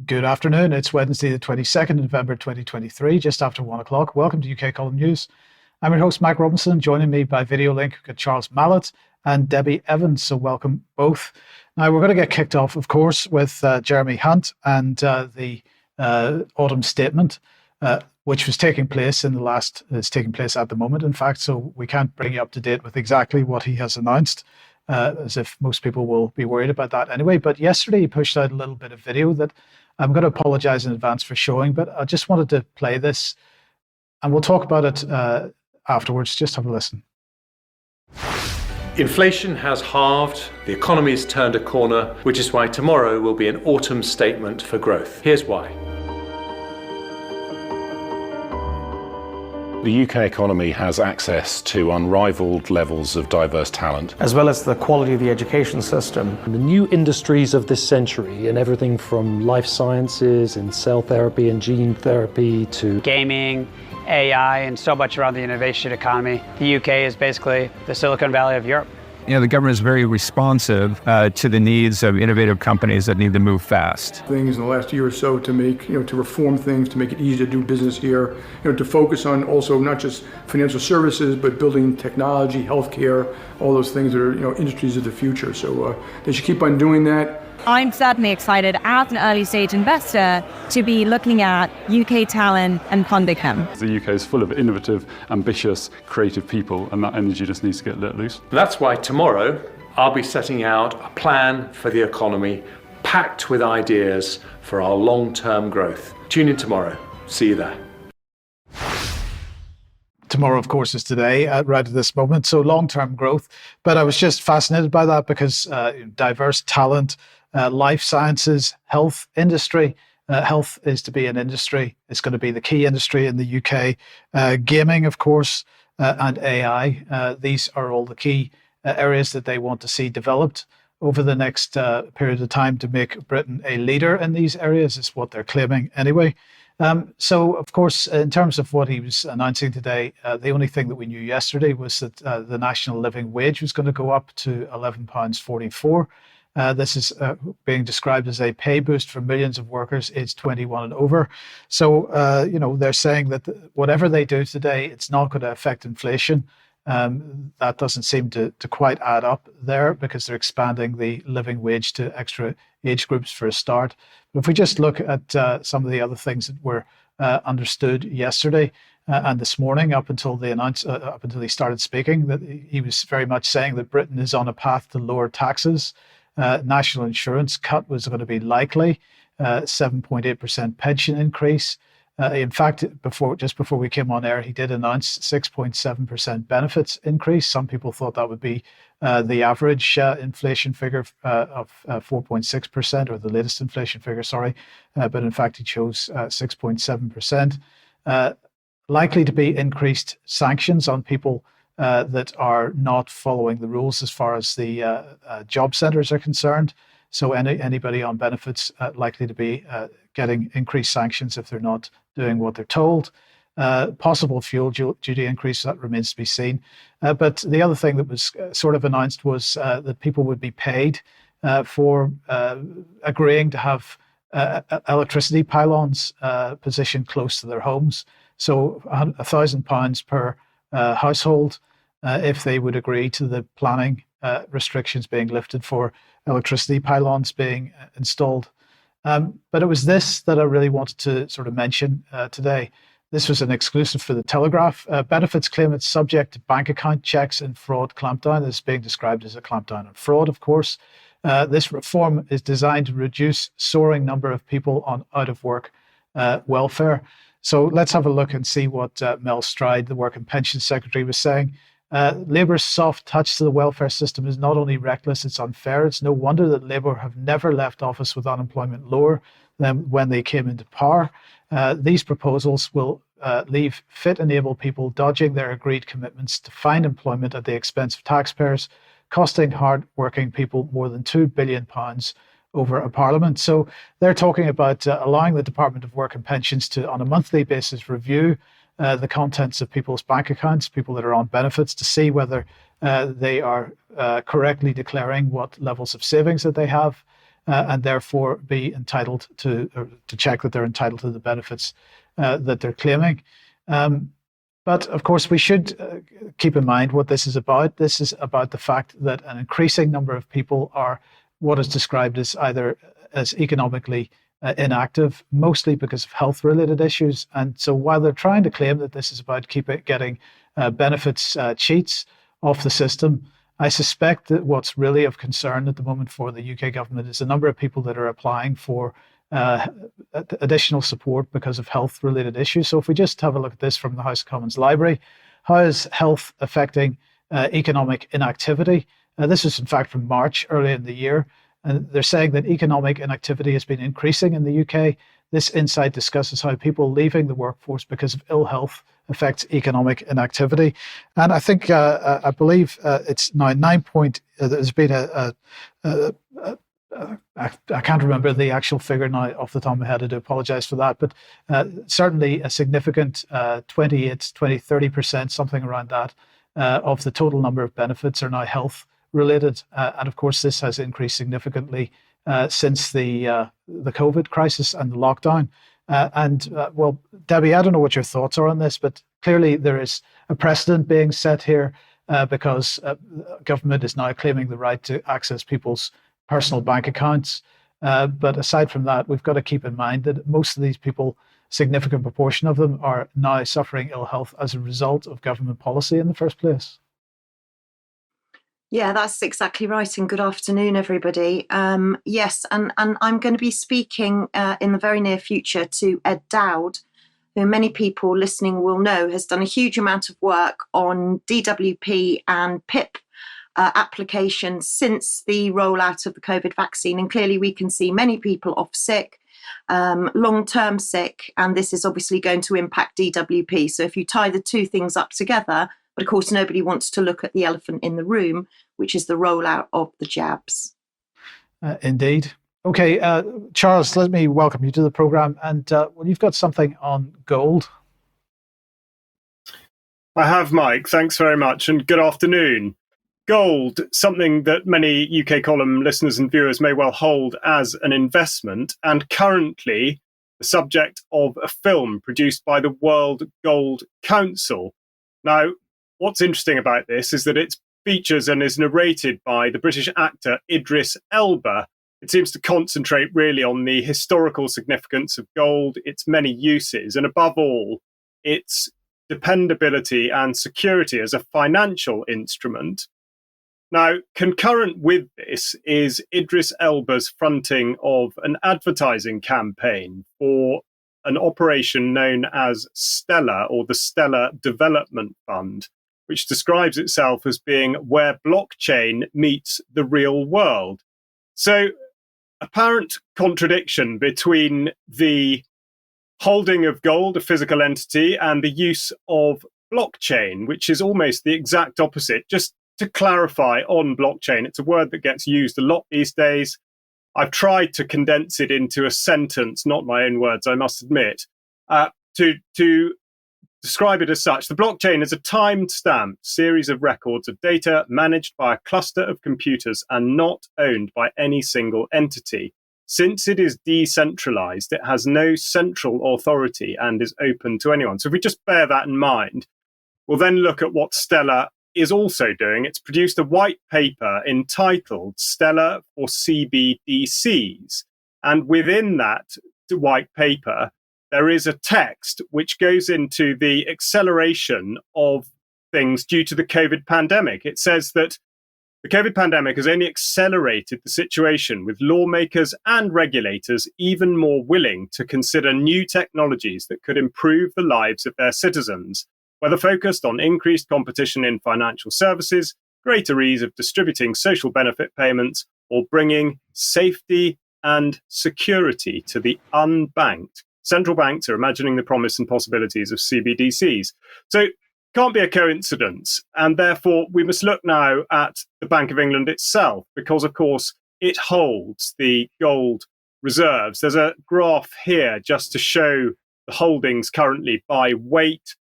Good afternoon. It's Wednesday, the 22nd of November, 2023, just after 1 o'clock. Welcome to UK Column News. I'm your host, Mike Robinson. Joining me by video link, we've got Charles Malet and Debi Evans. So welcome both. Now, we're going to get kicked off, of course, with Jeremy Hunt and the autumn statement, which was taking place it's taking place at the moment, in fact, so we can't bring you up to date with exactly what he has announced. As if most people will be worried about that anyway. But yesterday he pushed out a little bit of video that I'm going to apologize in advance for showing, but I just wanted to play this and we'll talk about it afterwards. Just have a listen. Inflation has halved, the economy has turned a corner, which is why tomorrow will be an autumn statement for growth. Here's why. The UK economy has access to unrivaled levels of diverse talent, as well as the quality of the education system. The new industries of this century, and everything from life sciences and cell therapy and gene therapy to gaming, AI, and so much around the innovation economy. The UK is basically the Silicon Valley of Europe. The government is very responsive to the needs of innovative companies that need to move fast. Things in the last year or so to make, to reform things, to make it easy to do business here, to focus on also not just financial services, but building technology, healthcare, all those things that are, industries of the future. So they should keep on doing that. I'm certainly excited as an early stage investor to be looking at UK talent and funding them. The UK is full of innovative, ambitious, creative people, and that energy just needs to get let loose. That's why tomorrow I'll be setting out a plan for the economy packed with ideas for our long-term growth. Tune in tomorrow. See you there. Tomorrow, of course, is today, right at this moment. So long-term growth. But I was just fascinated by that because diverse talent, life sciences, health industry. Health is to be an industry. It's going to be the key industry in the UK. Gaming, of course, and AI. These are all the key areas that they want to see developed over the next period of time to make Britain a leader in these areas, is what they're claiming anyway. So, of course, in terms of what he was announcing today, the only thing that we knew yesterday was that the national living wage was going to go up to £11.44. This is being described as a pay boost for millions of workers aged 21 and over. So, they're saying that whatever they do today, it's not going to affect inflation. That doesn't seem to quite add up there because they're expanding the living wage to extra age groups for a start. But if we just look at some of the other things that were understood yesterday and this morning, up until he started speaking, that he was very much saying that Britain is on a path to lower taxes. National insurance cut was going to be likely, 7.8% pension increase. In fact, just before we came on air, he did announce 6.7% benefits increase. Some people thought that would be the average inflation figure of 4.6%, or the latest inflation figure, sorry. But in fact, he chose 6.7%. Likely to be increased sanctions on people that are not following the rules as far as the job centres are concerned. So anybody on benefits likely to be getting increased sanctions if they're not doing what they're told. Possible fuel duty increase, that remains to be seen. But the other thing that was sort of announced was that people would be paid for agreeing to have electricity pylons positioned close to their homes. So £1,000 per household if they would agree to the planning restrictions being lifted for electricity pylons being installed. But it was this that I really wanted to sort of mention today. This was an exclusive for the Telegraph. Benefits claim it's subject to bank account checks and fraud clampdown. This is being described as a clampdown on fraud, of course. This reform is designed to reduce soaring number of people on out-of-work welfare. So let's have a look and see what Mel Stride, the Work and Pensions Secretary, was saying. Labour's soft touch to the welfare system is not only reckless, it's unfair. It's no wonder that Labour have never left office with unemployment lower than when they came into power. These proposals will leave fit and able people dodging their agreed commitments to find employment at the expense of taxpayers, costing hard-working people more than £2 billion over a parliament. So they're talking about allowing the Department of Work and Pensions to, on a monthly basis, review the contents of people's bank accounts, people that are on benefits, to see whether they are correctly declaring what levels of savings that they have. and therefore be entitled to check that they're entitled to the benefits that they're claiming. But of course, we should keep in mind what this is about. This is about the fact that an increasing number of people are what is described as either as economically inactive, mostly because of health-related issues. And so while they're trying to claim that this is about getting benefits cheats off the system, I suspect that what's really of concern at the moment for the UK government is the number of people that are applying for additional support because of health-related issues. So if we just have a look at this from the House of Commons Library, how is health affecting economic inactivity? This is in fact from March, early in the year, and they're saying that economic inactivity has been increasing in the UK. This insight discusses how people leaving the workforce because of ill health affects economic inactivity. And I think, I believe it's now 9 point, there's been I can't remember the actual figure now off the top of my head. I do apologize for that, but certainly a significant 28, 20, 30%, something around that, of the total number of benefits are now health related. And of course, this has increased significantly since the COVID crisis and the lockdown. Well, Debbie, I don't know what your thoughts are on this, but clearly there is a precedent being set here because government is now claiming the right to access people's personal bank accounts. But aside from that, we've got to keep in mind that most of these people, significant proportion of them, are now suffering ill health as a result of government policy in the first place. Yeah, that's exactly right. And good afternoon, everybody. Yes, and I'm going to be speaking in the very near future to Ed Dowd, who many people listening will know has done a huge amount of work on DWP and PIP applications since the rollout of the COVID vaccine. And clearly we can see many people off sick, long-term sick, and this is obviously going to impact DWP. So if you tie the two things up together, but of course nobody wants to look at the elephant in the room, which is the rollout of the jabs. Indeed. Okay, Charles, let me welcome you to the programme. And well, you've got something on gold. I have, Mike. Thanks very much, and good afternoon. Gold, something that many UK column listeners and viewers may well hold as an investment, and currently the subject of a film produced by the World Gold Council. Now, what's interesting about this is that it features and is narrated by the British actor Idris Elba. It seems to concentrate really on the historical significance of gold, its many uses, and above all, its dependability and security as a financial instrument. Now, concurrent with this is Idris Elba's fronting of an advertising campaign for an operation known as Stellar, or the Stellar Development Fund, which describes itself as being where blockchain meets the real world. So, apparent contradiction between the holding of gold, a physical entity, and the use of blockchain, which is almost the exact opposite. Just to clarify on blockchain, it's a word that gets used a lot these days. I've tried to condense it into a sentence, not my own words, I must admit, to describe it as such. The blockchain is a time-stamped series of records of data managed by a cluster of computers and not owned by any single entity. Since it is decentralized, it has no central authority and is open to anyone. So if we just bear that in mind, we'll then look at what Stellar is also doing. It's produced a white paper entitled Stellar for CBDCs. And within that white paper, there is a text which goes into the acceleration of things due to the COVID pandemic. It says that the COVID pandemic has only accelerated the situation, with lawmakers and regulators even more willing to consider new technologies that could improve the lives of their citizens, whether focused on increased competition in financial services, greater ease of distributing social benefit payments, or bringing safety and security to the unbanked. Central banks are imagining the promise and possibilities of CBDCs. So it can't be a coincidence. And therefore, we must look now at the Bank of England itself, because, of course, it holds the gold reserves. There's a graph here just to show the holdings currently by weight.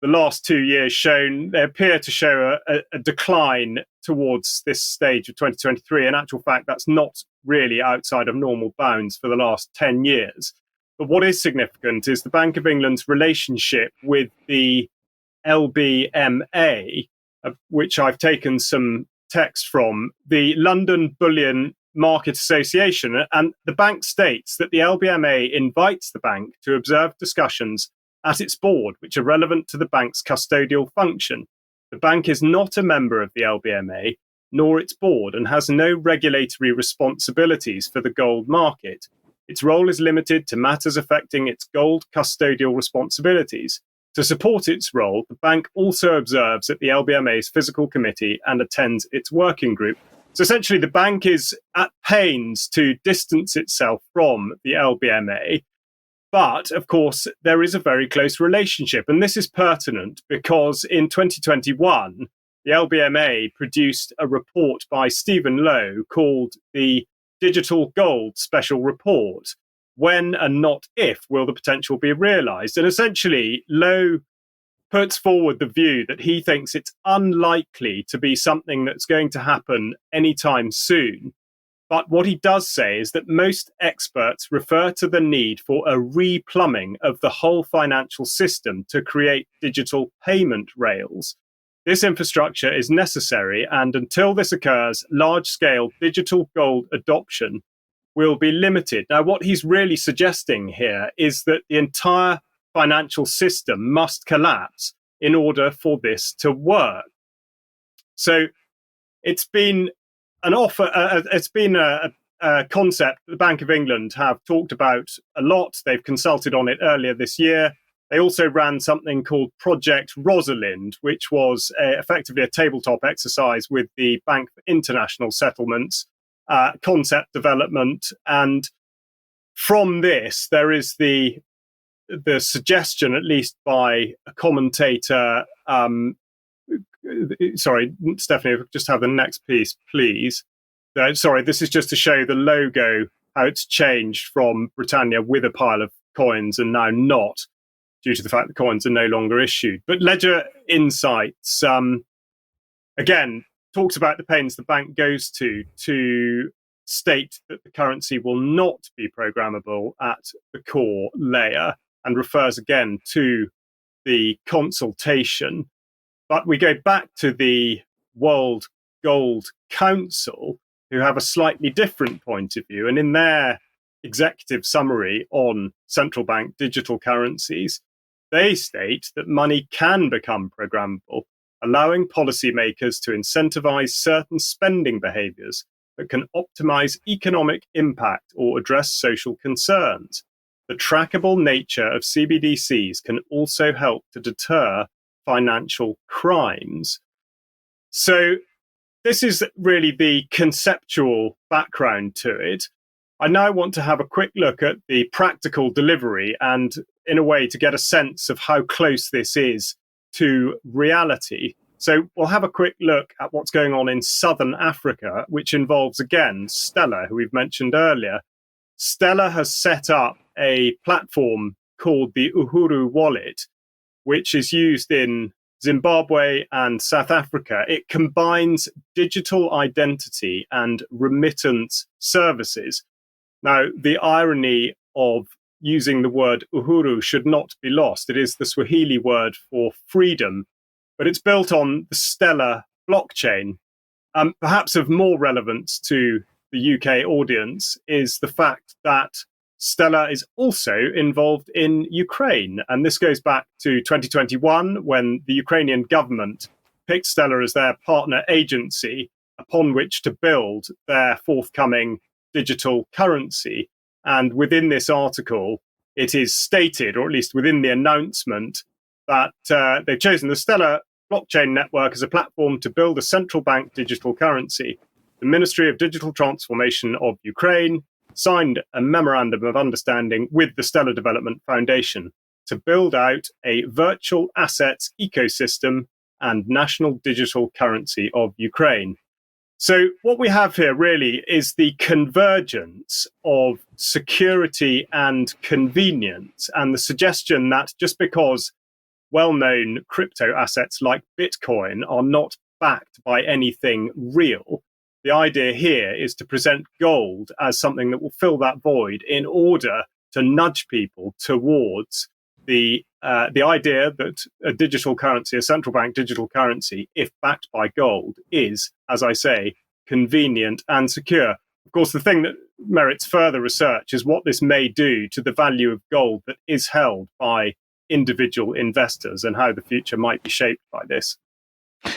The last 2 years shown, they appear to show a decline towards this stage of 2023. In actual fact, that's not really outside of normal bounds for the last 10 years. But what is significant is the Bank of England's relationship with the LBMA, which I've taken some text from, the London Bullion Market Association. And the bank states that the LBMA invites the bank to observe discussions at its board, which are relevant to the bank's custodial function. The bank is not a member of the LBMA, nor its board, and has no regulatory responsibilities for the gold market. Its role is limited to matters affecting its gold custodial responsibilities. To support its role, the bank also observes at the LBMA's physical committee and attends its working group. So essentially, the bank is at pains to distance itself from the LBMA. But, of course, there is a very close relationship. And this is pertinent because in 2021, the LBMA produced a report by Stephen Lowe called the Digital Gold Special Report. When and not if will the potential be realized? And essentially, Lowe puts forward the view that he thinks it's unlikely to be something that's going to happen anytime soon. But what he does say is that most experts refer to the need for a replumbing of the whole financial system to create digital payment rails. This infrastructure is necessary, and until this occurs, large-scale digital gold adoption will be limited. Now, what he's really suggesting here is that the entire financial system must collapse in order for this to work. So it's been an offer, it's been a concept the Bank of England have talked about a lot. They've consulted on it earlier this year. They also ran something called Project Rosalind, which was effectively a tabletop exercise with the Bank for International Settlements, concept development. And from this, there is the suggestion, at least by a commentator, sorry, Stephanie, just have the next piece, please. Sorry, this is just to show the logo, how it's changed from Britannia with a pile of coins and now not, due to the fact that coins are no longer issued. But Ledger Insights, again, talks about the pains the bank goes to state that the currency will not be programmable at the core layer, and refers again to the consultation. But we go back to the World Gold Council, who have a slightly different point of view. And in their executive summary on central bank digital currencies, they state that money can become programmable, allowing policymakers to incentivize certain spending behaviors that can optimize economic impact or address social concerns. The trackable nature of CBDCs can also help to deter financial crimes. So this is really the conceptual background to it. I now want to have a quick look at the practical delivery and, in a way, to get a sense of how close this is to reality. So we'll have a quick look at what's going on in Southern Africa, which involves, again, Stella, who we've mentioned earlier. Stella has set up a platform called the Uhuru Wallet, which is used in Zimbabwe and South Africa. It combines digital identity and remittance services. Now, the irony of using the word Uhuru should not be lost. It is the Swahili word for freedom, but it's built on the Stellar blockchain. Perhaps of more relevance to the UK audience is the fact that Stellar is also involved in Ukraine. And this goes back to 2021, when the Ukrainian government picked Stellar as their partner agency upon which to build their forthcoming digital currency. And within this article, it is stated, or at least within the announcement, that they've chosen the Stellar blockchain network as a platform to build a central bank digital currency. The Ministry of Digital Transformation of Ukraine signed a memorandum of understanding with the Stellar Development Foundation to build out a virtual assets ecosystem and national digital currency of Ukraine. So what we have here really is the convergence of security and convenience, and the suggestion that just because well-known crypto assets like Bitcoin are not backed by anything real, The idea here is to present gold as something that will fill that void in order to nudge people towards the idea that a digital currency, a central bank digital currency, if backed by gold, is, as I say, convenient and secure. Of course, the thing that merits further research is what this may do to the value of gold that is held by individual investors and how the future might be shaped by this.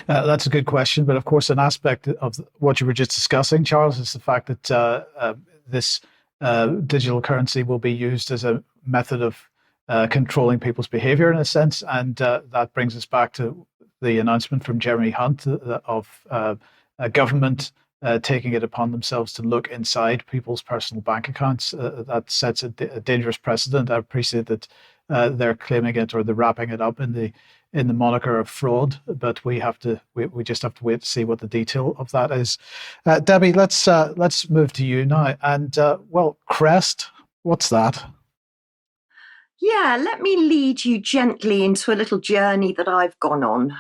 That's a good question. But of course, an aspect of what you were just discussing, Charles, is the fact that this digital currency will be used as a method of controlling people's behavior in a sense. And that brings us back to the announcement from Jeremy Hunt of a government taking it upon themselves to look inside people's personal bank accounts. That sets a dangerous precedent. I appreciate that they're claiming it or they're wrapping it up in the moniker of fraud, but we just have to wait to see what the detail of that is. Debbie, let's move to you now. And Crest, what's that? Yeah, let me lead you gently into a little journey that I've gone on.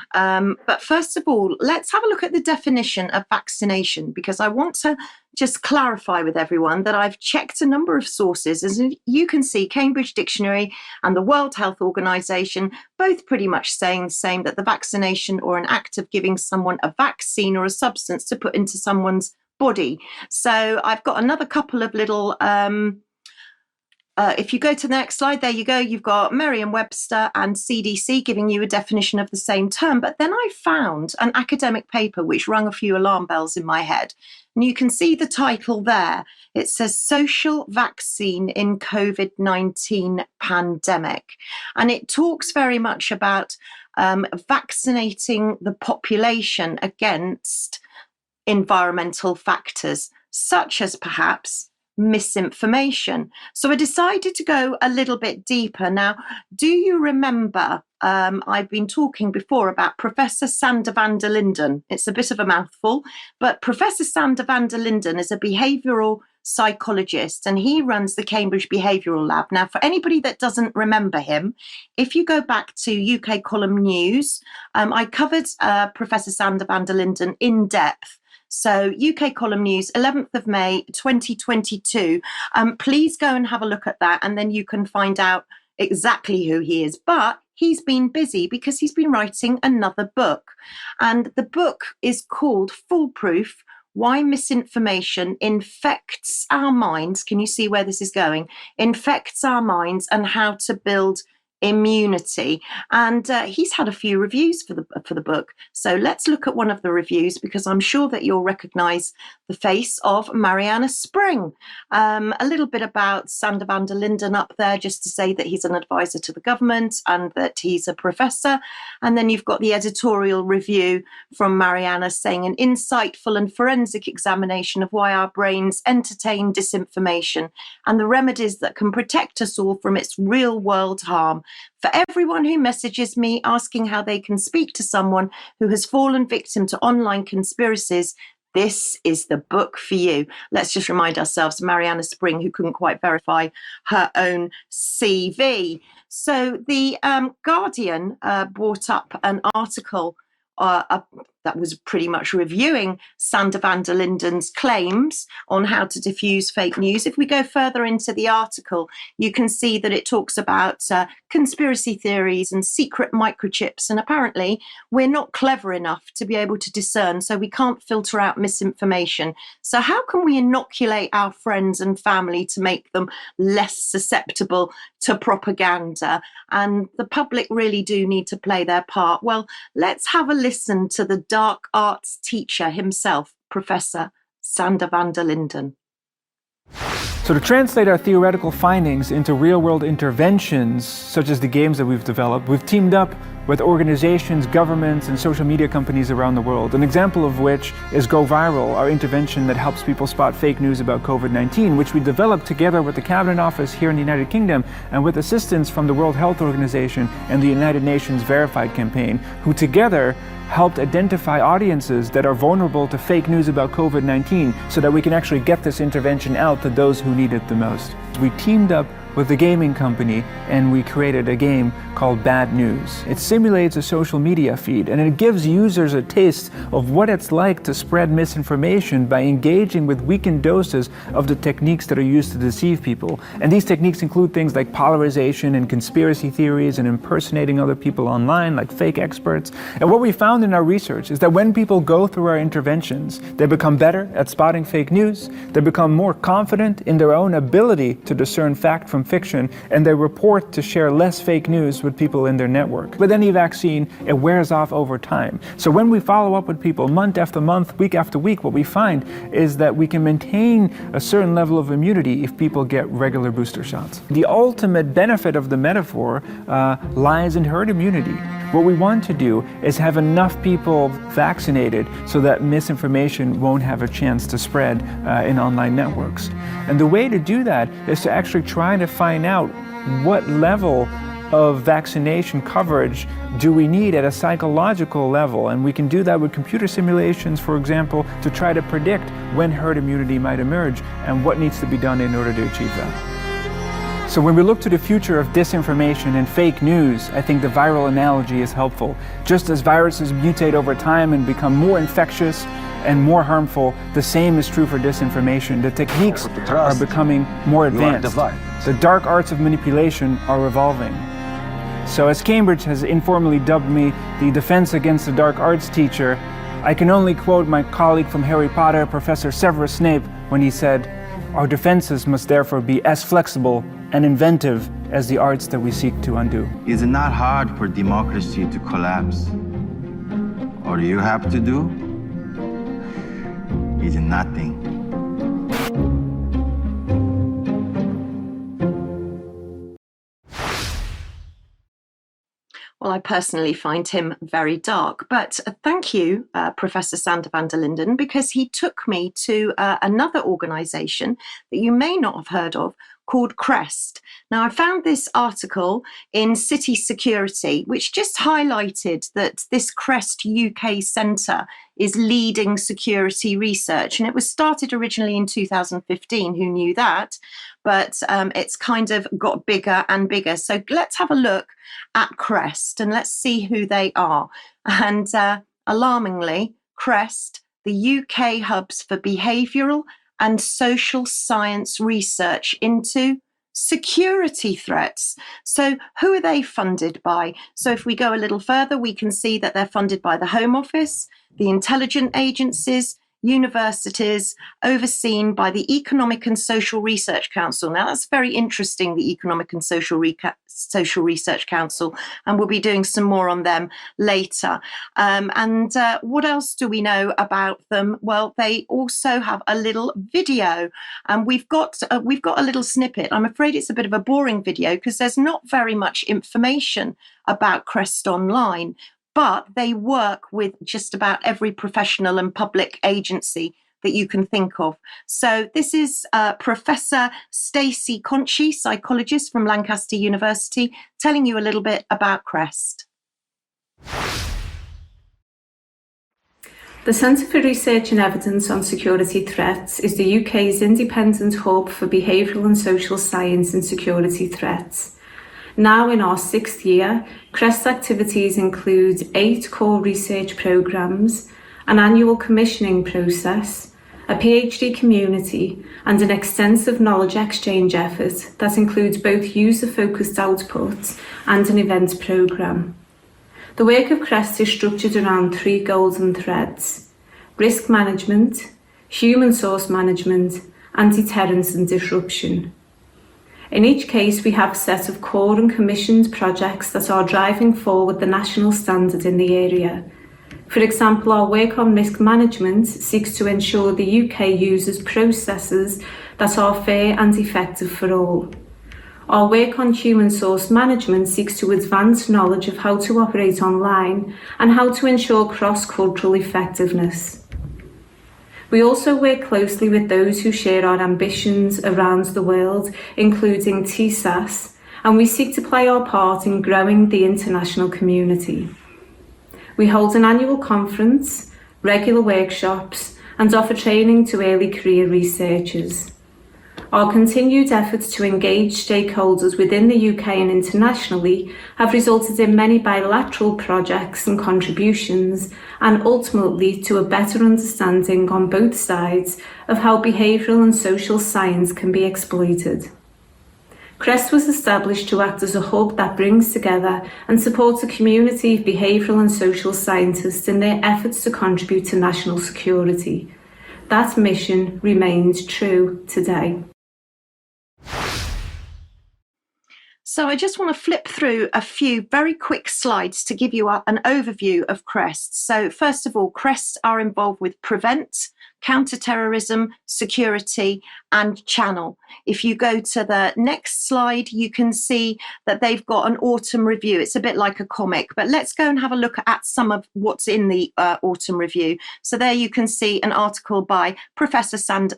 But first of all, let's have a look at the definition of vaccination, because I want to just clarify with everyone that I've checked a number of sources. As you can see, Cambridge Dictionary and the World Health Organization, both pretty much saying the same, that the vaccination or an act of giving someone a vaccine or a substance to put into someone's body. So I've got another couple of little... if you go to the next slide, there you go. You've got Merriam-Webster and CDC giving you a definition of the same term. But then I found an academic paper which rung a few alarm bells in my head. And you can see the title there. It says Social Vaccine in COVID-19 Pandemic. And it talks very much about vaccinating the population against environmental factors, such as perhaps misinformation. So I decided to go a little bit deeper. Now, do you remember, I've been talking before about Professor Sander van der Linden. It's a bit of a mouthful, but Professor Sander van der Linden is a behavioural psychologist and he runs the Cambridge Behavioural Lab. Now, for anybody that doesn't remember him, if you go back to UK Column News, I covered Professor Sander van der Linden in depth. So UK Column News, 11th of May, 2022. Please go and have a look at that and then you can find out exactly who he is. But he's been busy because he's been writing another book. And the book is called Foolproof: Why Misinformation Infects Our Minds. Can you see where this is going? Infects our minds and how to build immunity. And he's had a few reviews for the book. So let's look at one of the reviews, because I'm sure that you'll recognize the face of Mariana Spring. A little bit about Sander van der Linden up there, just to say that he's an advisor to the government and that he's a professor. And then you've got the editorial review from Mariana saying an insightful and forensic examination of why our brains entertain disinformation and the remedies that can protect us all from its real world harm. For everyone who messages me asking how they can speak to someone who has fallen victim to online conspiracies, this is the book for you. Let's just remind ourselves, Mariana Spring, who couldn't quite verify her own CV. So the Guardian brought up an article that was pretty much reviewing Sander van der Linden's claims on how to diffuse fake news. If we go further into the article, you can see that it talks about conspiracy theories and secret microchips. And apparently we're not clever enough to be able to discern, so we can't filter out misinformation. So how can we inoculate our friends and family to make them less susceptible to propaganda? And the public really do need to play their part. Well, let's have a listen to the dark arts teacher himself, Professor Sander van der Linden. So to translate our theoretical findings into real-world interventions, such as the games that we've developed, we've teamed up with organizations, governments, and social media companies around the world. An example of which is Go Viral, our intervention that helps people spot fake news about COVID-19, which we developed together with the Cabinet Office here in the United Kingdom and with assistance from the World Health Organization and the United Nations Verified campaign, who together helped identify audiences that are vulnerable to fake news about COVID-19 so that we can actually get this intervention out to those who need it the most. We teamed up with a gaming company, and we created a game called Bad News. It simulates a social media feed, and it gives users a taste of what it's like to spread misinformation by engaging with weakened doses of the techniques that are used to deceive people. And these techniques include things like polarization and conspiracy theories and impersonating other people online, like fake experts. And what we found in our research is that when people go through our interventions, they become better at spotting fake news, they become more confident in their own ability to discern fact from fiction, and they report to share less fake news with people in their network. With any vaccine, it wears off over time. So when we follow up with people month after month, week after week, what we find is that we can maintain a certain level of immunity if people get regular booster shots. The ultimate benefit of the metaphor lies in herd immunity. What we want to do is have enough people vaccinated so that misinformation won't have a chance to spread in online networks. And the way to do that is to actually try to find out what level of vaccination coverage do we need at a psychological level. And we can do that with computer simulations, for example, to try to predict when herd immunity might emerge and what needs to be done in order to achieve that. So when we look to the future of disinformation and fake news, I think the viral analogy is helpful. Just as viruses mutate over time and become more infectious and more harmful, the same is true for disinformation. The techniques are becoming more advanced. The dark arts of manipulation are evolving. So as Cambridge has informally dubbed me the Defense Against the Dark Arts teacher, I can only quote my colleague from Harry Potter, Professor Severus Snape, when he said, "Our defenses must therefore be as flexible and inventive as the arts that we seek to undo." Is it not hard for democracy to collapse? All you have to do is nothing. Well, I personally find him very dark, but thank you, Professor Sander van der Linden, because he took me to another organisation that you may not have heard of called CREST. Now, I found this article in City Security, which just highlighted that this CREST UK Centre is leading security research. And it was started originally in 2015, who knew that? But it's kind of got bigger and bigger. So let's have a look at CREST and let's see who they are. And alarmingly, CREST, the UK hubs for behavioural and social science research into security threats. So who are they funded by? So if we go a little further, we can see that they're funded by the Home Office, the intelligence agencies, universities, overseen by the Economic and Social Research Council. Now that's very interesting, the Economic and Social Research Council, and we'll be doing some more on them later. And what else do we know about them? Well, they also have a little video, and we've got a little snippet. I'm afraid it's a bit of a boring video because there's not very much information about CREST online, but they work with just about every professional and public agency that you can think of. So this is Professor Stacey Conchi, psychologist from Lancaster University, telling you a little bit about CREST. The Centre for Research and Evidence on Security Threats is the UK's independent hub for behavioural and social science and security threats. Now in our 6th year, CREST activities include 8 core research programmes, an annual commissioning process, a PhD community, and an extensive knowledge exchange effort that includes both user-focused outputs and an event programme. The work of CREST is structured around 3 golden threads: risk management, human source management, and deterrence and disruption. In each case, we have a set of core and commissioned projects that are driving forward the national standard in the area. For example, our work on risk management seeks to ensure the UK uses processes that are fair and effective for all. Our work on human source management seeks to advance knowledge of how to operate online and how to ensure cross-cultural effectiveness. We also work closely with those who share our ambitions around the world, including TSAS, and we seek to play our part in growing the international community. We hold an annual conference, regular workshops, and offer training to early career researchers. Our continued efforts to engage stakeholders within the UK and internationally have resulted in many bilateral projects and contributions, and ultimately to a better understanding on both sides of how behavioural and social science can be exploited. CREST was established to act as a hub that brings together and supports a community of behavioural and social scientists in their efforts to contribute to national security. That mission remains true today. So I just want to flip through a few very quick slides to give you an overview of CREST. So first of all, CREST are involved with prevent, counterterrorism, security, and channel. If you go to the next slide, you can see that they've got an autumn review. It's a bit like a comic, but let's go and have a look at some of what's in the autumn review. So there you can see an article by Professor San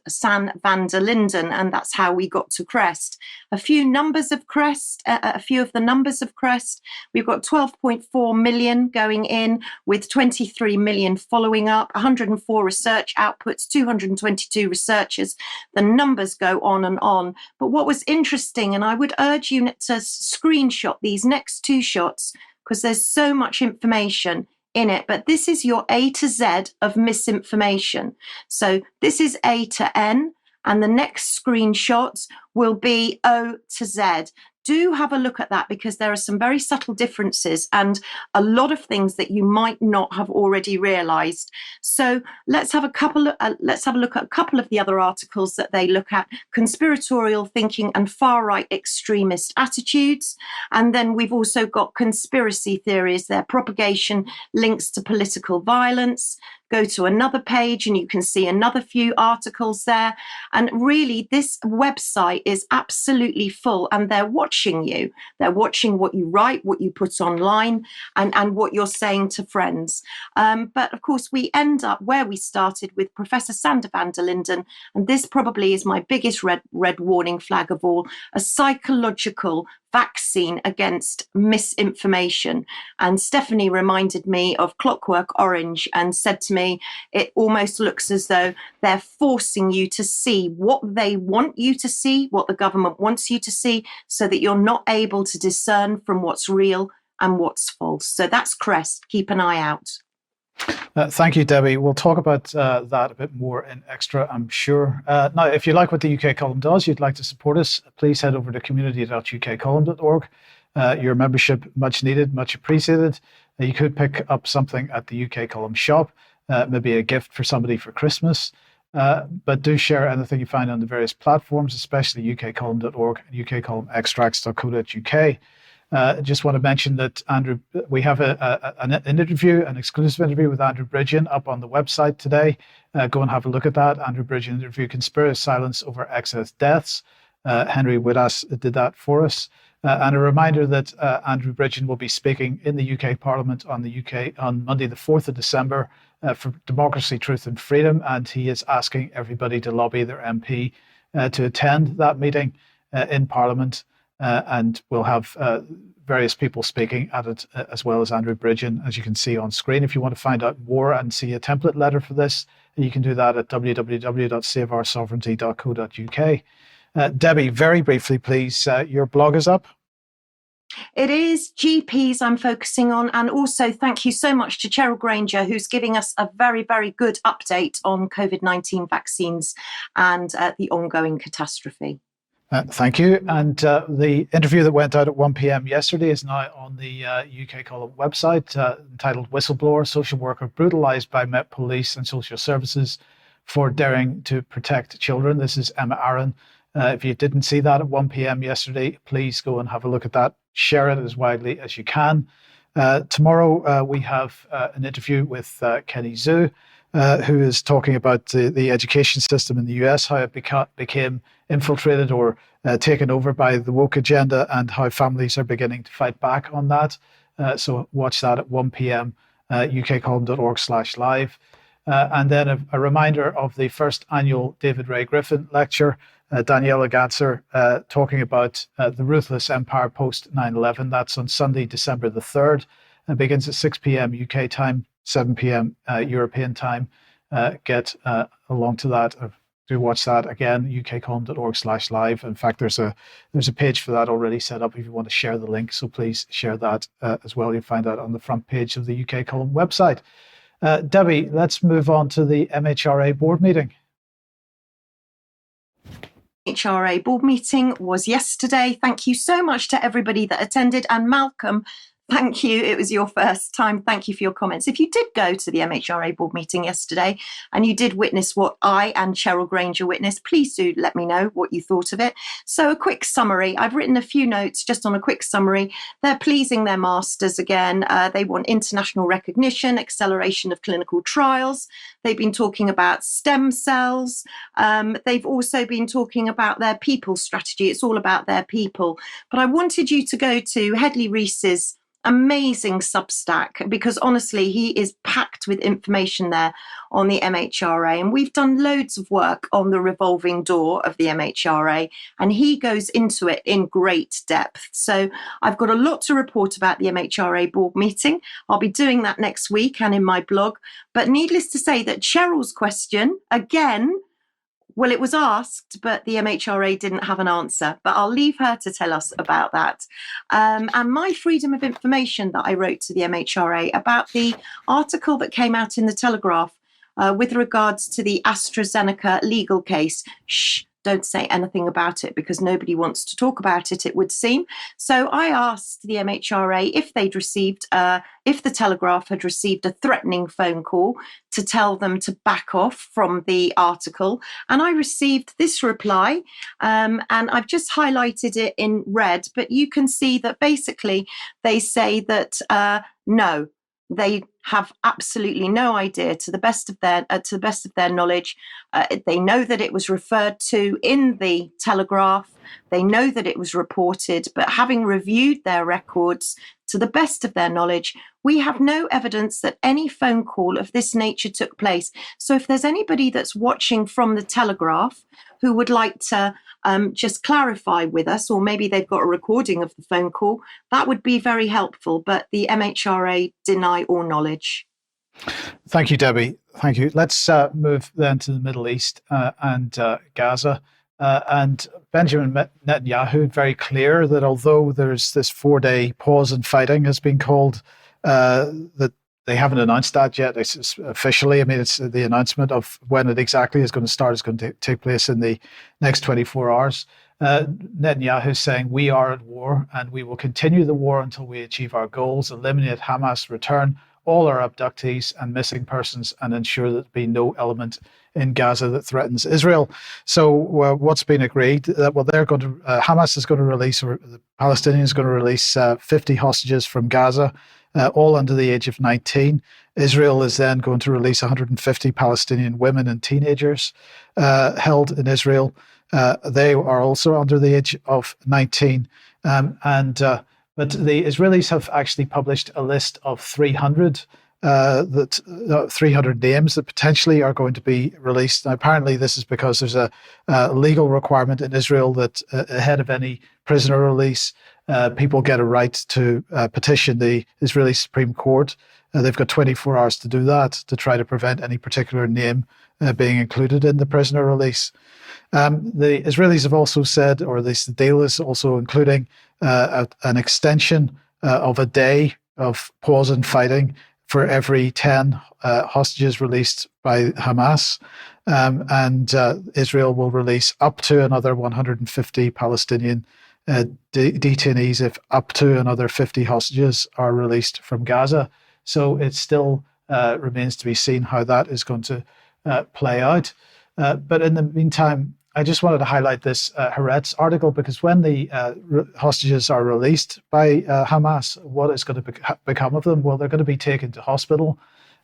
van der Linden, and that's how we got to CREST. A few numbers of CREST, a few of the numbers of CREST. We've got 12.4 million going in, with 23 million following up, 104 research outputs, 222 researchers. The numbers go on and on. But what was interesting, and I would urge you to screenshot these next two shots because there's so much information in it, but this is your A to Z of misinformation. So this is A to N, and the next screenshots will be O to Z. Do have a look at that because there are some very subtle differences and a lot of things that you might not have already realized. So let's have a look at a couple of the other articles that they look at: conspiratorial thinking and far-right extremist attitudes. And then we've also got conspiracy theories, their propagation, links to political violence. Go to another page and you can see another few articles there. And really, this website is absolutely full, and they're watching you. They're watching what you write, what you put online, and what you're saying to friends. But of course, we end up where we started with Professor Sander van der Linden, and this probably is my biggest red warning flag of all: a psychological vaccine against misinformation. And Stephanie reminded me of Clockwork Orange and said to me, it almost looks as though they're forcing you to see what they want you to see, what the government wants you to see, so that you're not able to discern from what's real and what's false. So that's CREST. Keep an eye out. Thank you, Debbie. We'll talk about that a bit more in extra, I'm sure. Now, if you like what the UK Column does, you'd like to support us, please head over to community.ukcolumn.org. Your membership, much needed, much appreciated. You could pick up something at the UK Column shop, maybe a gift for somebody for Christmas. But do share anything you find on the various platforms, especially ukcolumn.org and ukcolumnextracts.co.uk. Just want to mention that Andrew, we have an interview, an exclusive interview with Andrew Bridgen up on the website today. Go and have a look at that. Andrew Bridgen interview, Conspiracy Silence Over Excess Deaths. Henry Widas did that for us. And a reminder that Andrew Bridgen will be speaking in the UK Parliament on Monday, the 4th of December for Democracy, Truth and Freedom. And he is asking everybody to lobby their MP to attend that meeting in Parliament. And we'll have various people speaking at it, as well as Andrew Bridgen, as you can see on screen. If you want to find out more and see a template letter for this, you can do that at www.saveoursovereignty.co.uk. Debbie, very briefly, please, your blog is up. It is GPs I'm focusing on, and also thank you so much to Cheryl Granger, who's giving us a very, very good update on COVID-19 vaccines and the ongoing catastrophe. Thank you. And the interview that went out at 1 p.m. yesterday is now on the UK Column website, entitled Whistleblower, Social Worker Brutalised by Met Police and Social Services for Daring to Protect Children. This is Emma Aaron. If you didn't see that at 1 p.m. yesterday, please go and have a look at that. Share it as widely as you can. Tomorrow, we have an interview with Kenny Zhu, who is talking about the education system in the US, how it became infiltrated or taken over by the woke agenda, and how families are beginning to fight back on that. So watch that at 1 p.m. ukcolumn.org/live. And then a reminder of the first annual David Ray Griffin lecture, Daniela Gatzer talking about the ruthless empire post 9/11. That's on Sunday, December the 3rd. It begins at 6 p.m. UK time, 7 p.m. European time. Get along to that. do watch that again, ukcolumn.org/live. In fact, there's a page for that already set up if you want to share the link. So please share that as well. You'll find that on the front page of the UK Column website. Debi, let's move on to the MHRA board meeting. MHRA board meeting was yesterday. Thank you so much to everybody that attended. And Malcolm, thank you. It was your first time. Thank you for your comments. If you did go to the MHRA board meeting yesterday and you did witness what I and Cheryl Granger witnessed, please do let me know what you thought of it. So a quick summary. I've written a few notes just on a quick summary. They're pleasing their masters again. They want international recognition, acceleration of clinical trials. They've been talking about stem cells. They've also been talking about their people strategy. It's all about their people. But I wanted you to go to Headley Reese's amazing Substack, because honestly, he is packed with information there on the MHRA. And we've done loads of work on the revolving door of the MHRA, and he goes into it in great depth. So I've got a lot to report about the MHRA board meeting. I'll be doing that next week and in my blog. But needless to say that Cheryl's question, again, well, it was asked, but the MHRA didn't have an answer. But I'll leave her to tell us about that. And my freedom of information that I wrote to the MHRA about the article that came out in the Telegraph with regards to the AstraZeneca legal case. Shh, don't say anything about it because nobody wants to talk about it, it would seem. So I asked the MHRA if they'd received, if the Telegraph had received a threatening phone call to tell them to back off from the article. And I received this reply, and I've just highlighted it in red, but you can see that basically they say that no, they have absolutely no idea, to the best of their knowledge. They know that it was referred to in the Telegraph. They know that it was reported, but having reviewed their records, to the best of their knowledge, we have no evidence that any phone call of this nature took place. So if there's anybody that's watching from the Telegraph who would like to just clarify with us, or maybe they've got a recording of the phone call, that would be very helpful. But the MHRA deny all knowledge. Thank you, Debi. Thank you. Let's move then to the Middle East and Gaza. And Benjamin Netanyahu, very clear that although there's this 4-day pause in fighting has been called, that they haven't announced that yet. It's officially, I mean, it's the announcement of when it exactly is going to start is going to take place in the next 24 hours. Netanyahu is saying, we are at war and we will continue the war until we achieve our goals, eliminate Hamas, return all our abductees and missing persons, and ensure that there be no element in Gaza that threatens Israel. So what's been agreed that they're going to Hamas is going to release, or the Palestinians is going to release 50 hostages from Gaza, all under the age of 19. Israel is then going to release 150 Palestinian women and teenagers held in Israel. They are also under the age of 19, but the Israelis have actually published a list of 300 names that potentially are going to be released. Now, apparently, this is because there's a legal requirement in Israel that ahead of any prisoner release, people get a right to petition the Israeli Supreme Court. They've got 24 hours to do that, to try to prevent any particular name being included in the prisoner release. The Israelis have also said, or the deal is also including an extension of a day of pause in fighting for every 10 hostages released by Hamas. And Israel will release up to another 150 Palestinian detainees if up to another 50 hostages are released from Gaza. So it still remains to be seen how that is going to play out. But in the meantime, I just wanted to highlight this Haaretz article, because when the hostages are released by Hamas, what is going to become of them? Well, they're going to be taken to hospital.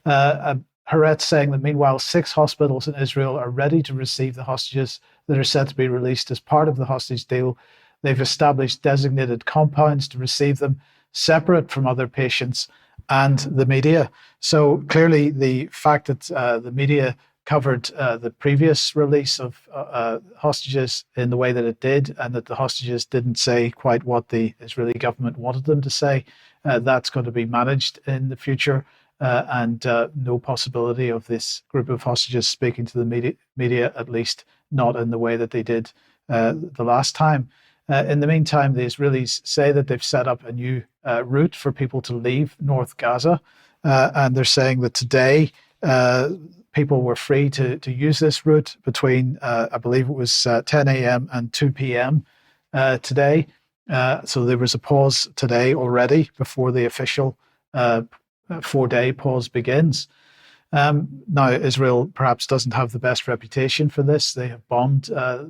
Haaretz saying that meanwhile, 6 hospitals in Israel are ready to receive the hostages that are set to be released as part of the hostage deal. They've established designated compounds to receive them, separate from other patients and the media. So clearly the fact that the media covered the previous release of hostages in the way that it did, and that the hostages didn't say quite what the Israeli government wanted them to say, that's going to be managed in the future. and no possibility of this group of hostages speaking to the media, at least not in the way that they did the last time. In the meantime, the Israelis say that they've set up a new route for people to leave North Gaza, and they're saying that today people were free to use this route between, I believe it was 10 a.m. and 2 p.m. Today. So there was a pause today already before the official 4-day pause begins. Now, Israel perhaps doesn't have the best reputation for this. They have bombed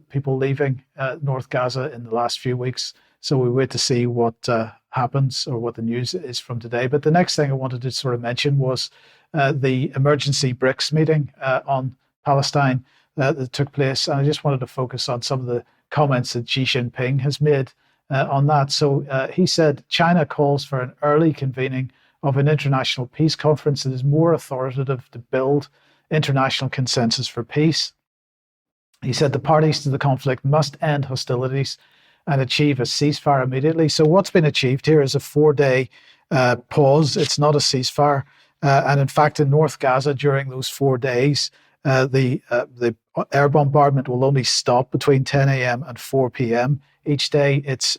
people leaving North Gaza in the last few weeks. So we wait to see what happens or what the news is from today. But the next thing I wanted to sort of mention was the emergency BRICS meeting on Palestine that took place. And I just wanted to focus on some of the comments that Xi Jinping has made on that. So he said China calls for an early convening of an international peace conference that is more authoritative to build international consensus for peace. He said the parties to the conflict must end hostilities and achieve a ceasefire immediately. So what's been achieved here is a 4-day pause. It's not a ceasefire. And in fact, in North Gaza, during those 4 days, the air bombardment will only stop between 10 a.m. and 4 p.m. each day. It's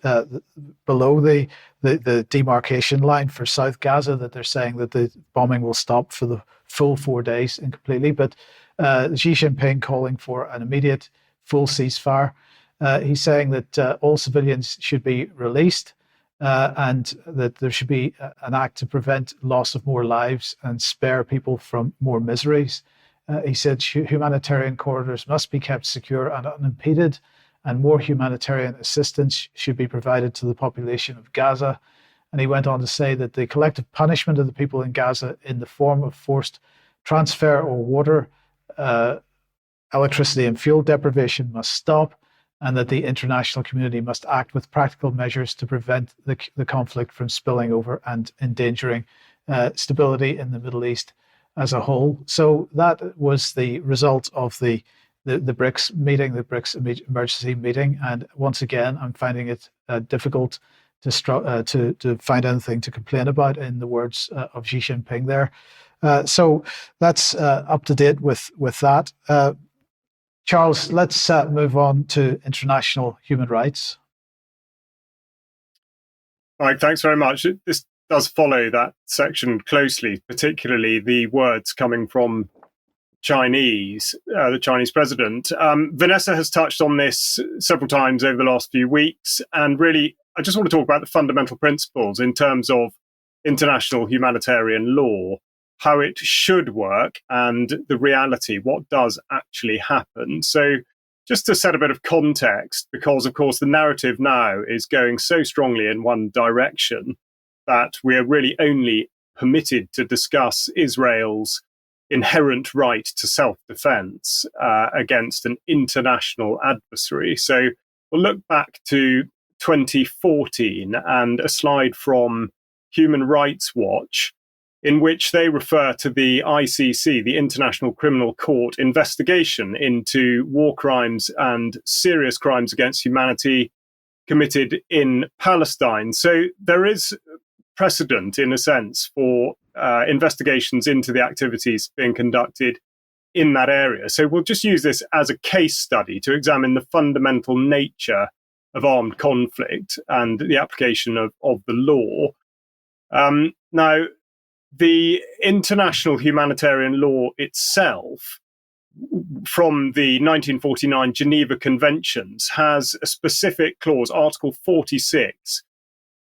below the demarcation line for South Gaza that they're saying that the bombing will stop for the full 4 days and completely. But Xi Jinping calling for an immediate full ceasefire. He's saying that all civilians should be released and that there should be an act to prevent loss of more lives and spare people from more miseries. He said humanitarian corridors must be kept secure and unimpeded, and more humanitarian assistance should be provided to the population of Gaza. And he went on to say that the collective punishment of the people in Gaza in the form of forced transfer or water, electricity and fuel deprivation must stop, and that the international community must act with practical measures to prevent the conflict from spilling over and endangering stability in the Middle East as a whole. So that was the result of the BRICS meeting, the BRICS emergency meeting. And once again, I'm finding it difficult to find anything to complain about, in the words of Xi Jinping there. So that's up to date with that. Charles, let's move on to international human rights. All right, thanks very much. This does follow that section closely, particularly the words coming from the Chinese president. Vanessa has touched on this several times over the last few weeks. And really, I just want to talk about the fundamental principles in terms of international humanitarian law, how it should work, and the reality, what does actually happen. So just to set a bit of context, because of course the narrative now is going so strongly in one direction that we are really only permitted to discuss Israel's inherent right to self-defense against an international adversary. So we'll look back to 2014 and a slide from Human Rights Watch, in which they refer to the ICC, the International Criminal Court, investigation into war crimes and serious crimes against humanity committed in Palestine. So there is precedent, in a sense, for investigations into the activities being conducted in that area. So we'll just use this as a case study to examine the fundamental nature of armed conflict and the application of the law. Now, the international humanitarian law itself, from the 1949 Geneva Conventions, has a specific clause, Article 46,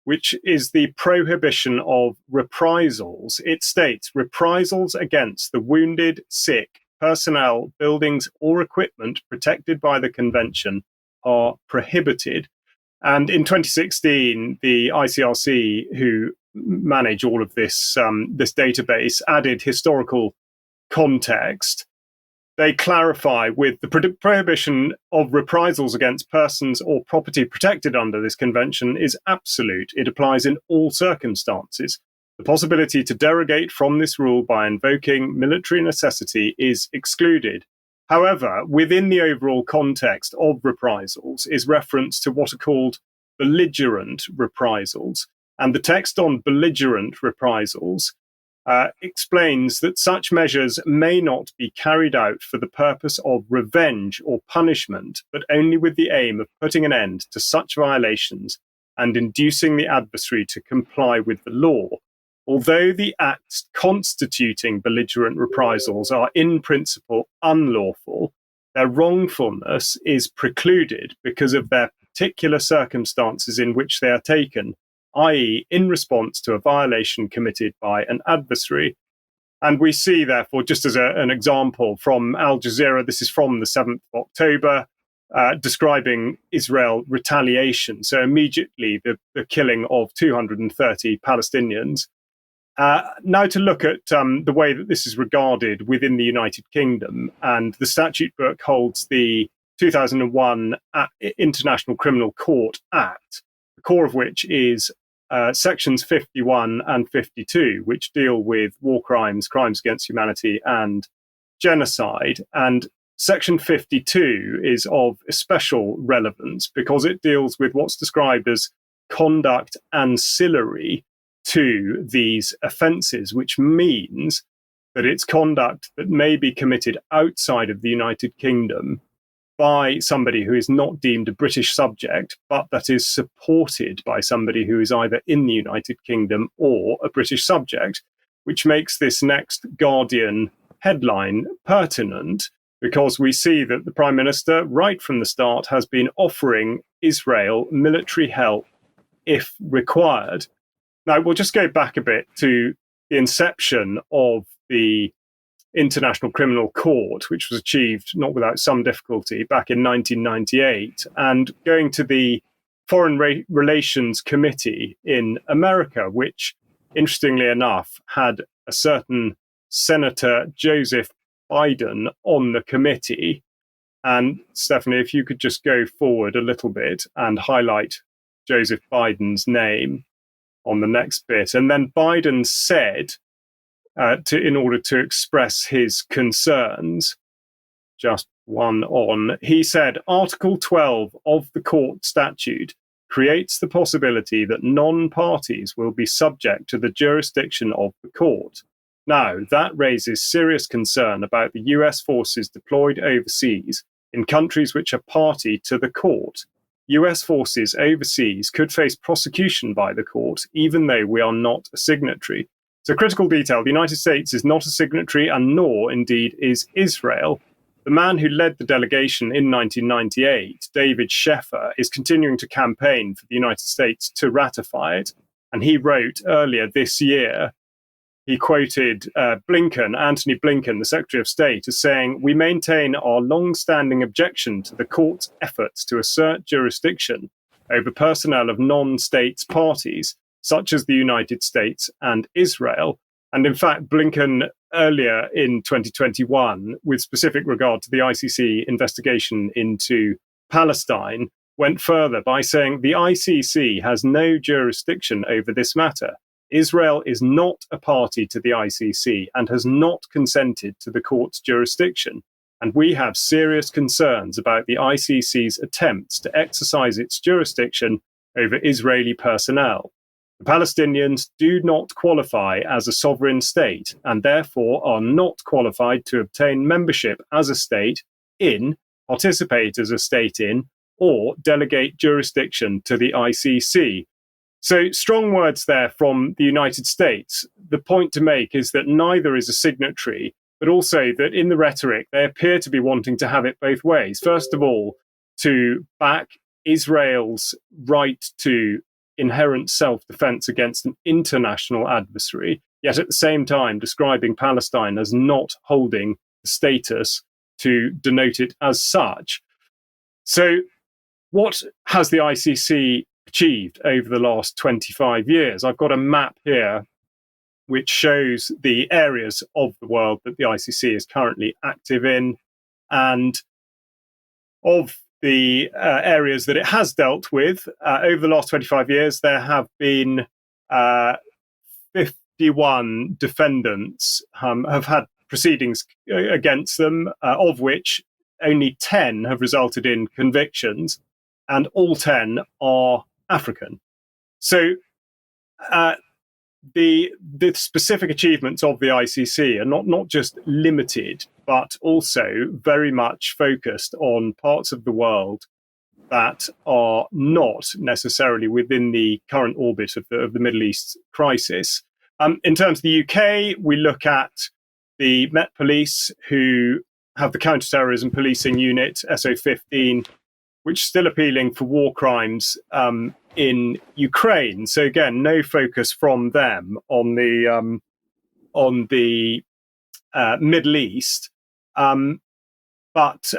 which is the prohibition of reprisals. It states reprisals against the wounded, sick, personnel, buildings, or equipment protected by the convention are prohibited. And in 2016, the ICRC, who manage all of this database, added historical context. They clarify with the prohibition of reprisals against persons or property protected under this convention is absolute. It applies in all circumstances. The possibility to derogate from this rule by invoking military necessity is excluded. However, within the overall context of reprisals is reference to what are called belligerent reprisals. And the text on belligerent reprisals explains that such measures may not be carried out for the purpose of revenge or punishment, but only with the aim of putting an end to such violations and inducing the adversary to comply with the law. Although the acts constituting belligerent reprisals are in principle unlawful, their wrongfulness is precluded because of their particular circumstances in which they are taken, i.e., in response to a violation committed by an adversary. And we see, therefore, just as an example from Al Jazeera, this is from the 7th of October, describing Israel retaliation. So immediately the killing of 230 Palestinians. Now to look at the way that this is regarded within the United Kingdom, and the statute book holds the 2001 International Criminal Court Act, the core of which is sections 51 and 52, which deal with war crimes, crimes against humanity, and genocide. And section 52 is of special relevance because it deals with what's described as conduct ancillary to these offences, which means that it's conduct that may be committed outside of the United Kingdom by somebody who is not deemed a British subject, but that is supported by somebody who is either in the United Kingdom or a British subject, which makes this next Guardian headline pertinent, because we see that the Prime Minister, right from the start, has been offering Israel military help if required. Now, we'll just go back a bit to the inception of the International Criminal Court, which was achieved not without some difficulty back in 1998, and going to the Foreign Relations Committee in America, which, interestingly enough, had a certain Senator Joseph Biden on the committee. And Stephanie, if you could just go forward a little bit and highlight Joseph Biden's name on the next bit. And then Biden said, in order to express his concerns, just one on, he said, Article 12 of the court statute creates the possibility that non-parties will be subject to the jurisdiction of the court. Now, that raises serious concern about the US forces deployed overseas in countries which are party to the court. US forces overseas could face prosecution by the court, even though we are not a signatory. So, critical detail, the United States is not a signatory, and nor, indeed, is Israel. The man who led the delegation in 1998, David Sheffer, is continuing to campaign for the United States to ratify it. And he wrote earlier this year, he quoted Anthony Blinken, the Secretary of State, as saying, "We maintain our long-standing objection to the court's efforts to assert jurisdiction over personnel of non-states parties, such as the United States and Israel." And in fact, Blinken earlier in 2021, with specific regard to the ICC investigation into Palestine, went further by saying the ICC has no jurisdiction over this matter. Israel is not a party to the ICC and has not consented to the court's jurisdiction. And we have serious concerns about the ICC's attempts to exercise its jurisdiction over Israeli personnel. The Palestinians do not qualify as a sovereign state and therefore are not qualified to obtain membership as a state in, participate as a state in, or delegate jurisdiction to the ICC. So strong words there from the United States. The point to make is that neither is a signatory, but also that in the rhetoric, they appear to be wanting to have it both ways. First of all, to back Israel's right to inherent self-defense against an international adversary, yet at the same time describing Palestine as not holding the status to denote it as such. So what has the ICC achieved over the last 25 years? I've got a map here which shows the areas of the world that the ICC is currently active in, and of the areas that it has dealt with over the last 25 years, there have been 51 defendants have had proceedings against them, of which only 10 have resulted in convictions, and all 10 are African. So the specific achievements of the ICC are not just limited, but also very much focused on parts of the world that are not necessarily within the current orbit of the Middle East crisis. In terms of the UK, we look at the Met Police, who have the counterterrorism policing unit, SO15, which is still appealing for war crimes in Ukraine. So again, no focus from them on the Middle East. But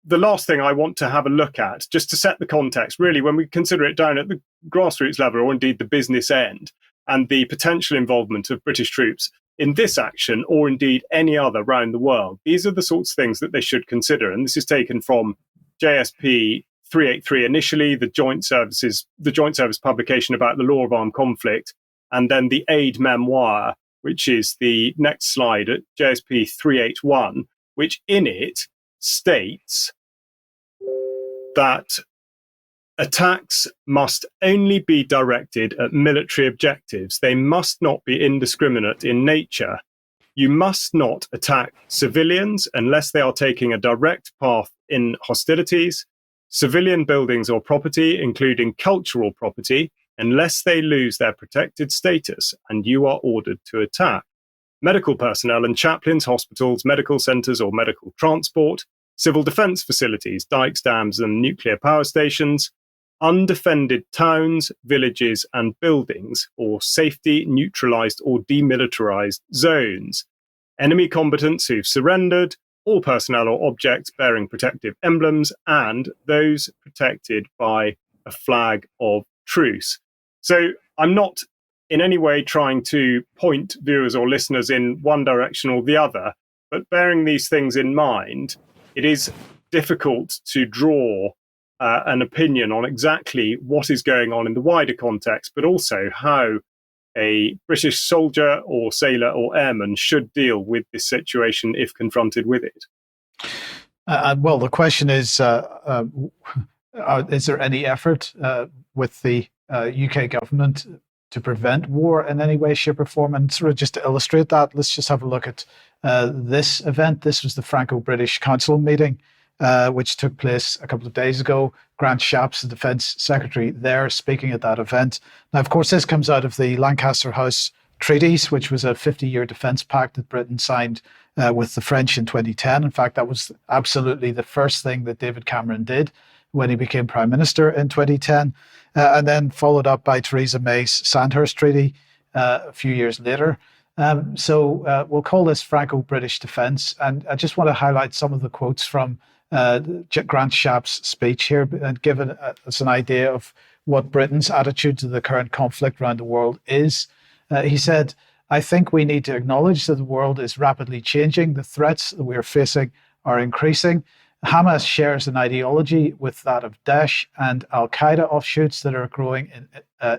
the last thing I want to have a look at, just to set the context, really, when we consider it down at the grassroots level, or indeed the business end, and the potential involvement of British troops in this action, or indeed any other around the world, these are the sorts of things that they should consider. And this is taken from JSP 383 initially, the Joint Service publication about the law of armed conflict, and then the aid memoir, which is the next slide at JSP 381, which in it states that attacks must only be directed at military objectives. They must not be indiscriminate in nature. You must not attack civilians unless they are taking a direct path in hostilities, civilian buildings or property, including cultural property, unless they lose their protected status and you are ordered to attack. Medical personnel and chaplains, hospitals, medical centres or medical transport, civil defence facilities, dikes, dams and nuclear power stations, undefended towns, villages and buildings, or safety, neutralised or demilitarised zones, enemy combatants who've surrendered, all personnel or objects bearing protective emblems, and those protected by a flag of truce. So I'm not in any way trying to point viewers or listeners in one direction or the other, but bearing these things in mind, it is difficult to draw an opinion on exactly what is going on in the wider context, but also how a British soldier or sailor or airman should deal with this situation if confronted with it. Well, the question is there any effort with the UK government to prevent war in any way, shape or form? And sort of just to illustrate that, let's just have a look at this event. This was the Franco-British Council meeting, which took place a couple of days ago. Grant Shapps, the Defence Secretary there, speaking at that event. Now, of course, this comes out of the Lancaster House Treaties, which was a 50-year defence pact that Britain signed with the French in 2010. In fact, that was absolutely the first thing that David Cameron did when he became Prime Minister in 2010, and then followed up by Theresa May's Sandhurst Treaty a few years later. So we'll call this Franco-British defence. And I just want to highlight some of the quotes from Grant Shapps' speech here and give us an idea of what Britain's attitude to the current conflict around the world is. He said, "I think we need to acknowledge that the world is rapidly changing. The threats that we are facing are increasing. Hamas shares an ideology with that of Daesh and Al-Qaeda offshoots that are growing in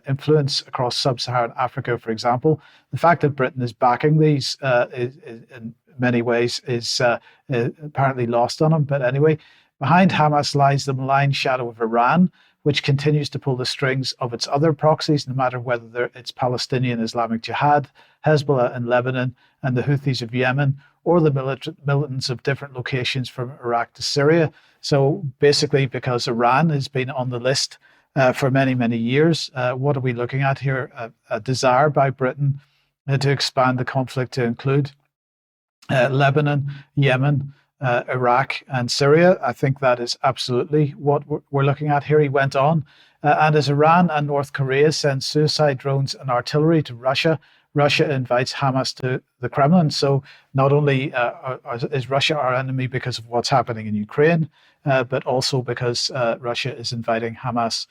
influence across sub-Saharan Africa, for example. The fact that Britain is backing these is in many ways is apparently lost on them. But anyway, behind Hamas lies the malign shadow of Iran, which continues to pull the strings of its other proxies, no matter whether it's Palestinian Islamic Jihad, Hezbollah in Lebanon, and the Houthis of Yemen, or the militants of different locations from Iraq to Syria." So basically, because Iran has been on the list for many, many years, what are we looking at here? A desire by Britain to expand the conflict to include Lebanon, Yemen, Iraq and Syria. I think that is absolutely what we're looking at here. He went on, and as Iran and North Korea send suicide drones and artillery to Russia, Russia invites Hamas to the Kremlin. So not only is Russia our enemy because of what's happening in Ukraine, but also because Russia is inviting Hamas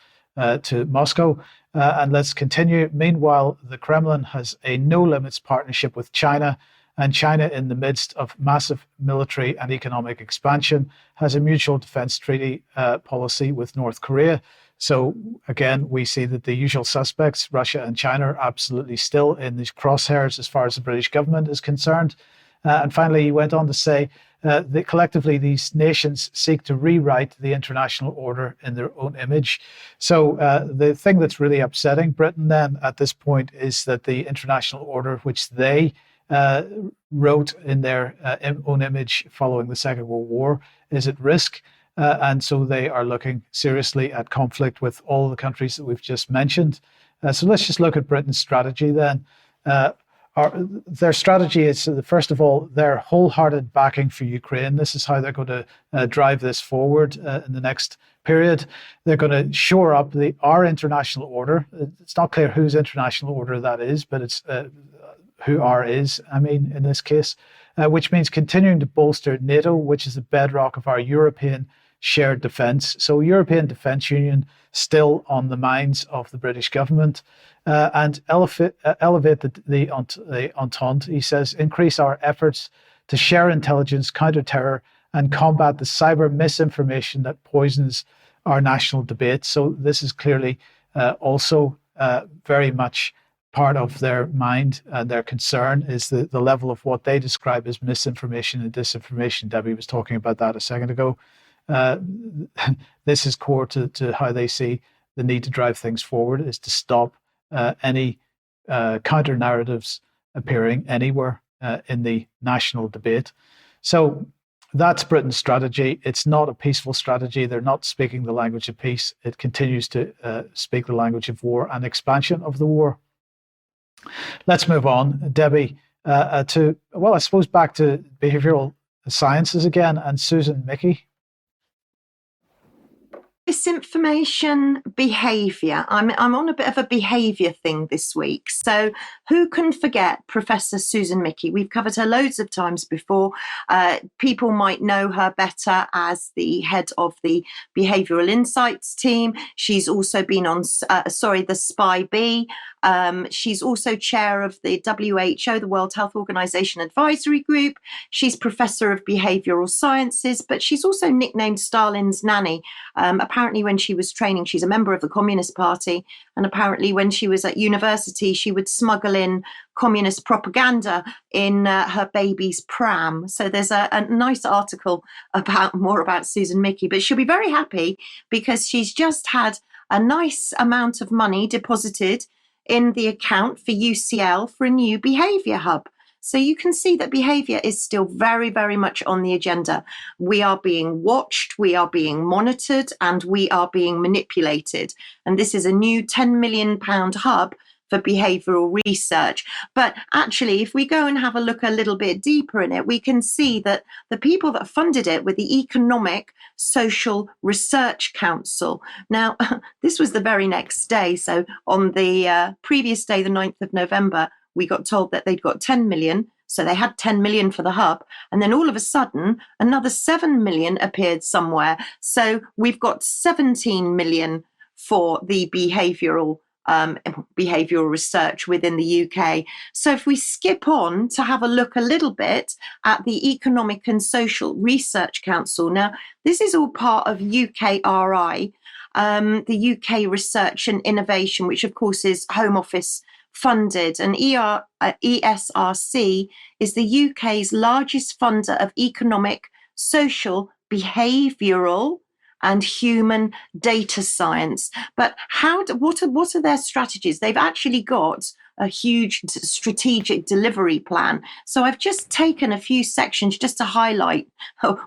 to Moscow. And let's continue. Meanwhile, the Kremlin has a no-limits partnership with China, and China, in the midst of massive military and economic expansion, has a mutual defense treaty policy with North Korea. So again, we see that the usual suspects, Russia and China, are absolutely still in these crosshairs as far as the British government is concerned. And finally, he went on to say that collectively these nations seek to rewrite the international order in their own image. So the thing that's really upsetting Britain then at this point is that the international order, which they wrote in their own image following the Second World War, is at risk. And so they are looking seriously at conflict with all the countries that we've just mentioned. So let's just look at Britain's strategy then. Their strategy is, first of all, their wholehearted backing for Ukraine. This is how they're going to drive this forward in the next period. They're going to shore up our international order. It's not clear whose international order that is, but it's who our is, in this case, which means continuing to bolster NATO, which is the bedrock of our European shared defence. So European Defence Union still on the minds of the British government, and elevate the Entente. He says, increase our efforts to share intelligence, counter terror, and combat the cyber misinformation that poisons our national debate. So this is clearly also very much part of their mind and their concern is the level of what they describe as misinformation and disinformation. Debbie was talking about that a second ago. This is core to how they see the need to drive things forward, is to stop any counter narratives appearing anywhere in the national debate. So that's Britain's strategy. It's not a peaceful strategy. They're not speaking the language of peace. It continues to speak the language of war and expansion of the war. Let's move on, Debbie, back to behavioral sciences again, and Susan Mickey. Misinformation behaviour. I'm on a bit of a behaviour thing this week. So who can forget Professor Susan Mickey? We've covered her loads of times before. People might know her better as the head of the Behavioural Insights team. She's also been on, the SPI-B. She's also chair of the WHO, the World Health Organization Advisory Group. She's professor of behavioral sciences, but she's also nicknamed Stalin's nanny. Apparently when she was training, she's a member of the Communist Party. And apparently when she was at university, she would smuggle in communist propaganda in her baby's pram. So there's a nice article more about Susan Mickey, but she'll be very happy because she's just had a nice amount of money deposited in the account for UCL for a new behaviour hub. So you can see that behaviour is still very, very much on the agenda. We are being watched, we are being monitored, and we are being manipulated. And this is a new £10 million hub for behavioural research. But actually, if we go and have a look a little bit deeper in it, we can see that the people that funded it were the Economic Social Research Council. Now, this was the very next day. So on the previous day, the 9th of November, we got told that they'd got 10 million. So they had 10 million for the hub. And then all of a sudden, another 7 million appeared somewhere. So we've got 17 million for the behavioural research within the UK. So if we skip on to have a look a little bit at the Economic and Social Research Council. Now, this is all part of UKRI, the UK Research and Innovation, which of course is Home Office funded, and ESRC is the UK's largest funder of economic, social, behavioural and human data science. But what are their strategies? They've actually got a huge strategic delivery plan. So I've just taken a few sections just to highlight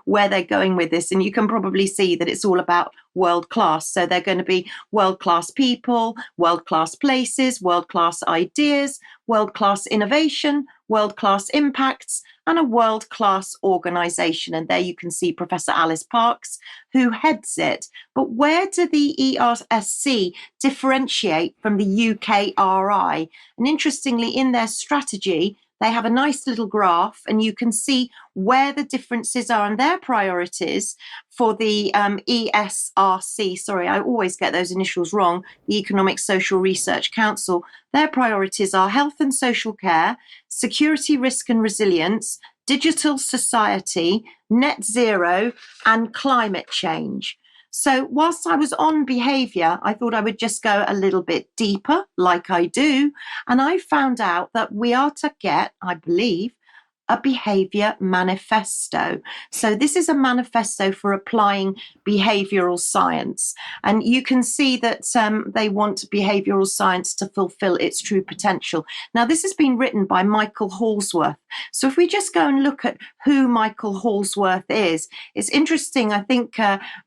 where they're going with this. And you can probably see that it's all about world class. So they're going to be world class people, world class places, world class ideas, world class innovation, world class impacts, and a world class organisation. And there you can see Professor Alice Parks, who heads it. But where do the ERSC differentiate from the UKRI? And interestingly, in their strategy, they have a nice little graph, and you can see where the differences are and their priorities for the ESRC. Sorry, I always get those initials wrong. The Economic Social Research Council. Their priorities are health and social care, security, risk and resilience, digital society, net zero, and climate change. So whilst I was on behaviour, I thought I would just go a little bit deeper, like I do. And I found out that we are to get, I believe, a behavior manifesto. So this is a manifesto for applying behavioral science. And you can see that they want behavioral science to fulfill its true potential. Now, this has been written by Michael Hallsworth. So if we just go and look at who Michael Hallsworth is, it's interesting. I think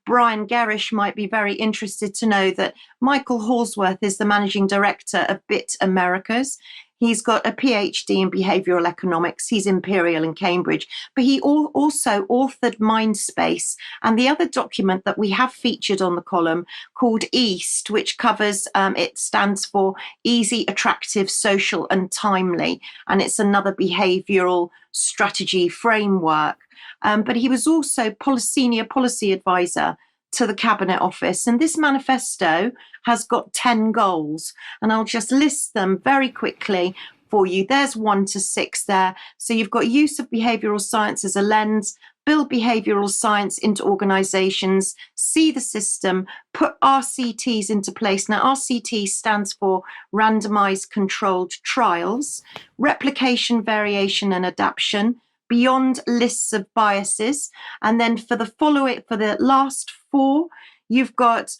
Brian Gerrish might be very interested to know that Michael Hallsworth is the managing director of BIT Americas. He's got a PhD in behavioral economics. He's Imperial in Cambridge, but he also authored Mindspace and the other document that we have featured on the column called EAST, which covers, it stands for Easy, Attractive, Social and Timely. And it's another behavioral strategy framework. But he was also senior policy advisor to the Cabinet Office. And this manifesto has got 10 goals. And I'll just list them very quickly for you. There's 1 to 6 there. So you've got use of behavioral science as a lens, build behavioral science into organizations, see the system, put RCTs into place. Now, RCT stands for randomized controlled trials, replication, variation, and adaptation, beyond lists of biases. And then for the last 4, you've got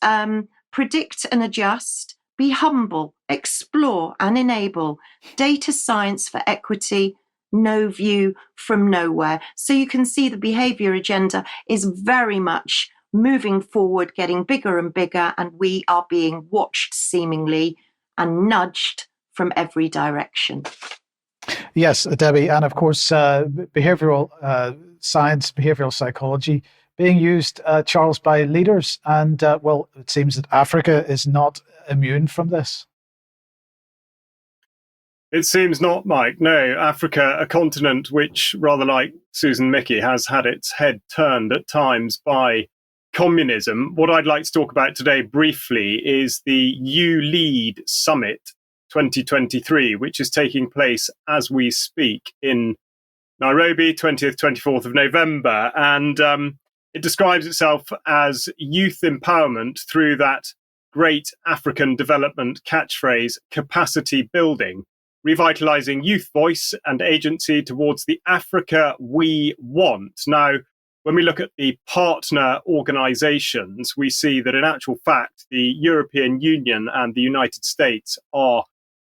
predict and adjust, be humble, explore and enable, data science for equity, no view from nowhere. So you can see the behavior agenda is very much moving forward, getting bigger and bigger, and we are being watched seemingly and nudged from every direction. Yes, Debbie, and of course, behavioral science, behavioral psychology being used, Charles, by leaders. And well, it seems that Africa is not immune from this. It seems not, Mike. No, Africa, a continent which, rather like Susan Mickey, has had its head turned at times by communism. What I'd like to talk about today briefly is the You Lead Summit 2023, which is taking place as we speak in Nairobi, 20th, 24th of November. And it describes itself as youth empowerment through that great African development catchphrase, capacity building, revitalizing youth voice and agency towards the Africa we want. Now, when we look at the partner organizations, we see that in actual fact, the European Union and the United States are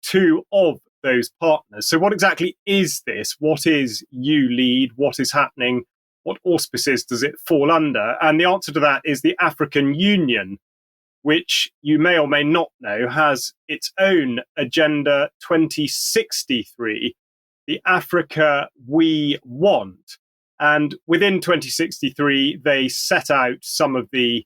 2 of those partners. So what exactly is this? What is You Lead? What is happening? What auspices does it fall under? And the answer to that is the African Union, which you may or may not know has its own Agenda 2063, the Africa we want. And within 2063, they set out some of the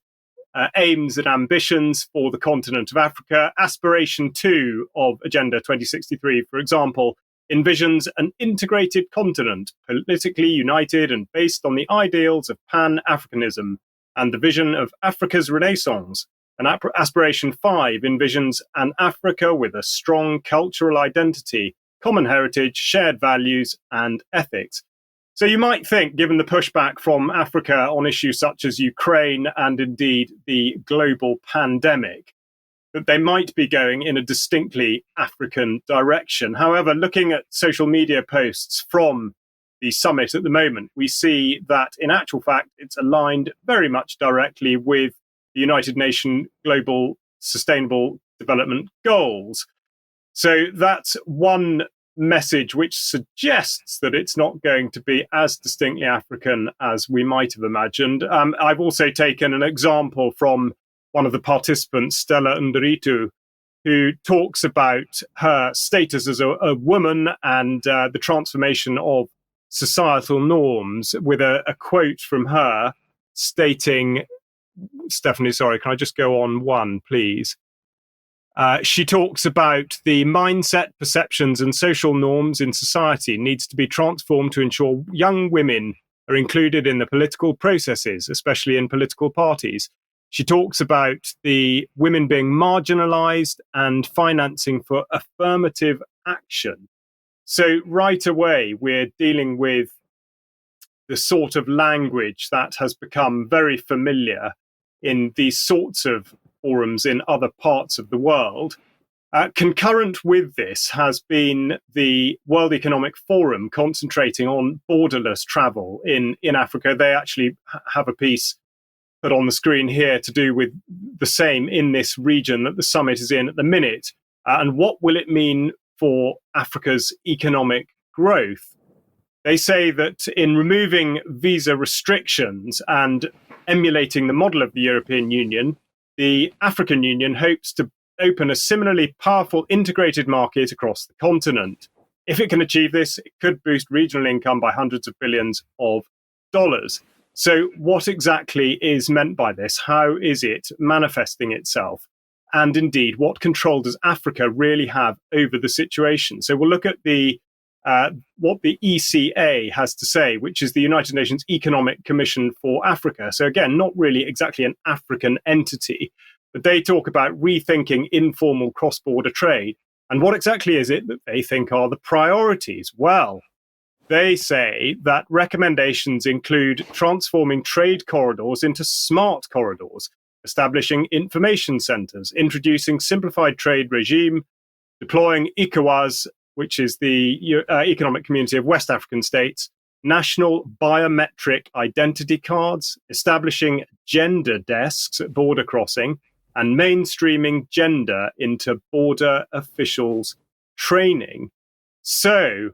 aims and ambitions for the continent of Africa. Aspiration 2 of Agenda 2063, for example, envisions an integrated continent, politically united and based on the ideals of Pan-Africanism and the vision of Africa's Renaissance. And Aspiration 5 envisions an Africa with a strong cultural identity, common heritage, shared values, and ethics. So you might think, given the pushback from Africa on issues such as Ukraine and indeed the global pandemic, that they might be going in a distinctly African direction. However, looking at social media posts from the summit at the moment, we see that in actual fact, it's aligned very much directly with the United Nations Global Sustainable Development Goals. So that's one message which suggests that it's not going to be as distinctly African as we might have imagined. I've also taken an example from one of the participants, Stella Nderitu, who talks about her status as a woman and the transformation of societal norms with a quote from her stating, Stephanie, sorry, can I just go on one, please? She talks about the mindset, perceptions and social norms in society needs to be transformed to ensure young women are included in the political processes, especially in political parties. She talks about the women being marginalized and financing for affirmative action. So right away, we're dealing with the sort of language that has become very familiar in these sorts of forums in other parts of the world. Concurrent with this has been the World Economic Forum concentrating on borderless travel in Africa. They actually have a piece put on the screen here to do with the same in this region that the summit is in at the minute. And what will it mean for Africa's economic growth? They say that in removing visa restrictions and emulating the model of the European Union, the African Union hopes to open a similarly powerful integrated market across the continent. If it can achieve this, it could boost regional income by hundreds of billions of dollars. So what exactly is meant by this? How is it manifesting itself? And indeed, what control does Africa really have over the situation? So we'll look at what the ECA has to say, which is the United Nations Economic Commission for Africa. So again, not really exactly an African entity, but they talk about rethinking informal cross-border trade. And what exactly is it that they think are the priorities? Well, they say that recommendations include transforming trade corridors into smart corridors, establishing information centers, introducing simplified trade regime, deploying ECOWAS, which is the Economic Community of West African States, national biometric identity cards, establishing gender desks at border crossing, and mainstreaming gender into border officials training. So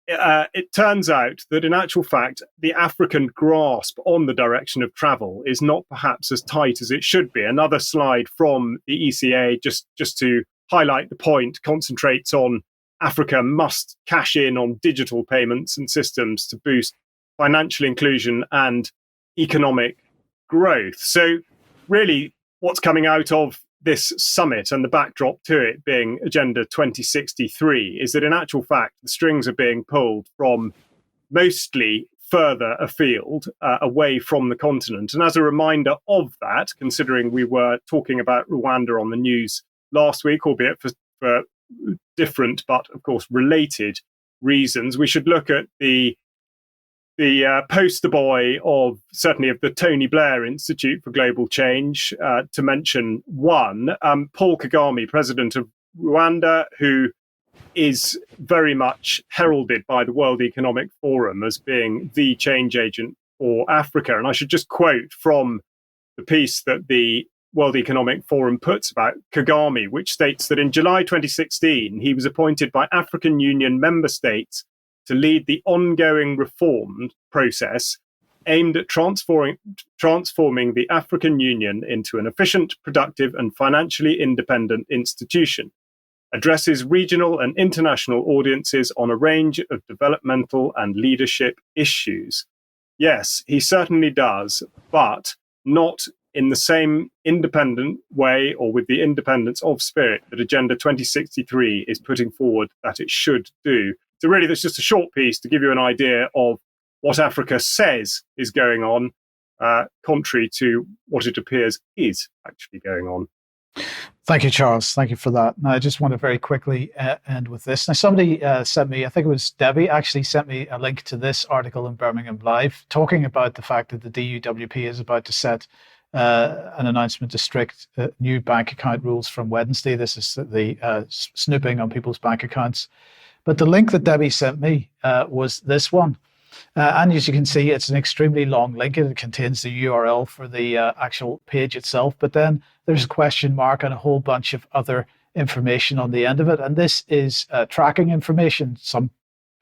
it turns out that in actual fact, the African grasp on the direction of travel is not perhaps as tight as it should be. Another slide from the ECA, just to highlight the point, concentrates on Africa must cash in on digital payments and systems to boost financial inclusion and economic growth. So really, what's coming out of this summit and the backdrop to it being Agenda 2063 is that in actual fact, the strings are being pulled from mostly further afield, away from the continent. And as a reminder of that, considering we were talking about Rwanda on the news last week, albeit for different but of course related reasons, we should look at the poster boy of certainly of the Tony Blair Institute for Global Change, to mention one, Paul Kagame, president of Rwanda, who is very much heralded by the World Economic Forum as being the change agent for Africa. And I should just quote from the piece that the World Economic Forum puts about Kagame, which states that in July 2016, he was appointed by African Union member states to lead the ongoing reform process aimed at transforming the African Union into an efficient, productive, and financially independent institution, addresses regional and international audiences on a range of developmental and leadership issues. Yes, he certainly does, but not in the same independent way or with the independence of spirit that Agenda 2063 is putting forward that it should do. So really, that's just a short piece to give you an idea of what Africa says is going on, contrary to what it appears is actually going on. Thank you, Charles. Thank you for that. Now, I just want to very quickly end with this. Now, somebody sent me, I think it was Debi, actually sent me a link to this article in Birmingham Live, talking about the fact that the DUWP is about to set an announcement to strict new bank account rules from Wednesday. This is the snooping on people's bank accounts. But the link that Debbie sent me was this one. And as you can see, it's an extremely long link. It contains the URL for the actual page itself. But then there's a question mark and a whole bunch of other information on the end of it. And this is tracking information. Some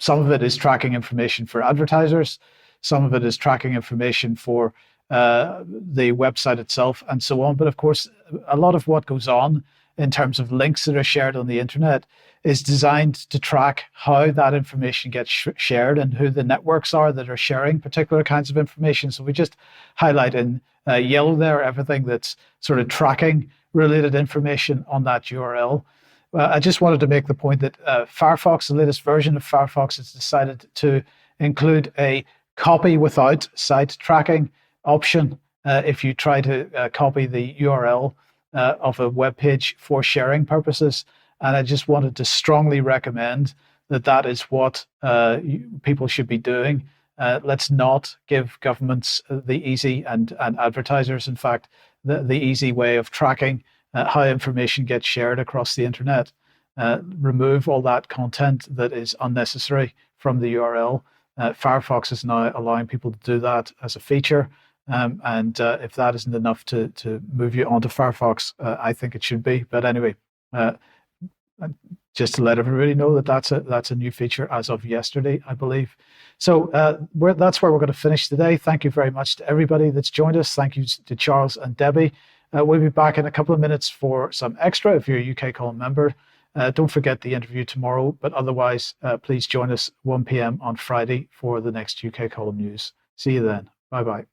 of it is tracking information for advertisers. Some of it is tracking information for the website itself and so on. But of course, a lot of what goes on in terms of links that are shared on the internet is designed to track how that information gets shared and who the networks are that are sharing particular kinds of information. So we just highlight in yellow there everything that's sort of tracking related information on that URL. I just wanted to make the point that Firefox, the latest version of Firefox, has decided to include a copy without site tracking option if you try to copy the URL of a web page for sharing purposes. And I just wanted to strongly recommend that that is what people should be doing. Let's not give governments the easy and advertisers, in fact, the easy way of tracking how information gets shared across the internet. Remove all that content that is unnecessary from the URL. Firefox is now allowing people to do that as a feature. And if that isn't enough to move you onto Firefox, I think it should be. But anyway, just to let everybody know that that's a new feature as of yesterday, I believe. So that's where we're going to finish today. Thank you very much to everybody that's joined us. Thank you to Charles and Debbie. We'll be back in a couple of minutes for some extra if you're a UK Column member. Don't forget the interview tomorrow, but otherwise, please join us 1 p.m. on Friday for the next UK Column news. See you then. Bye-bye.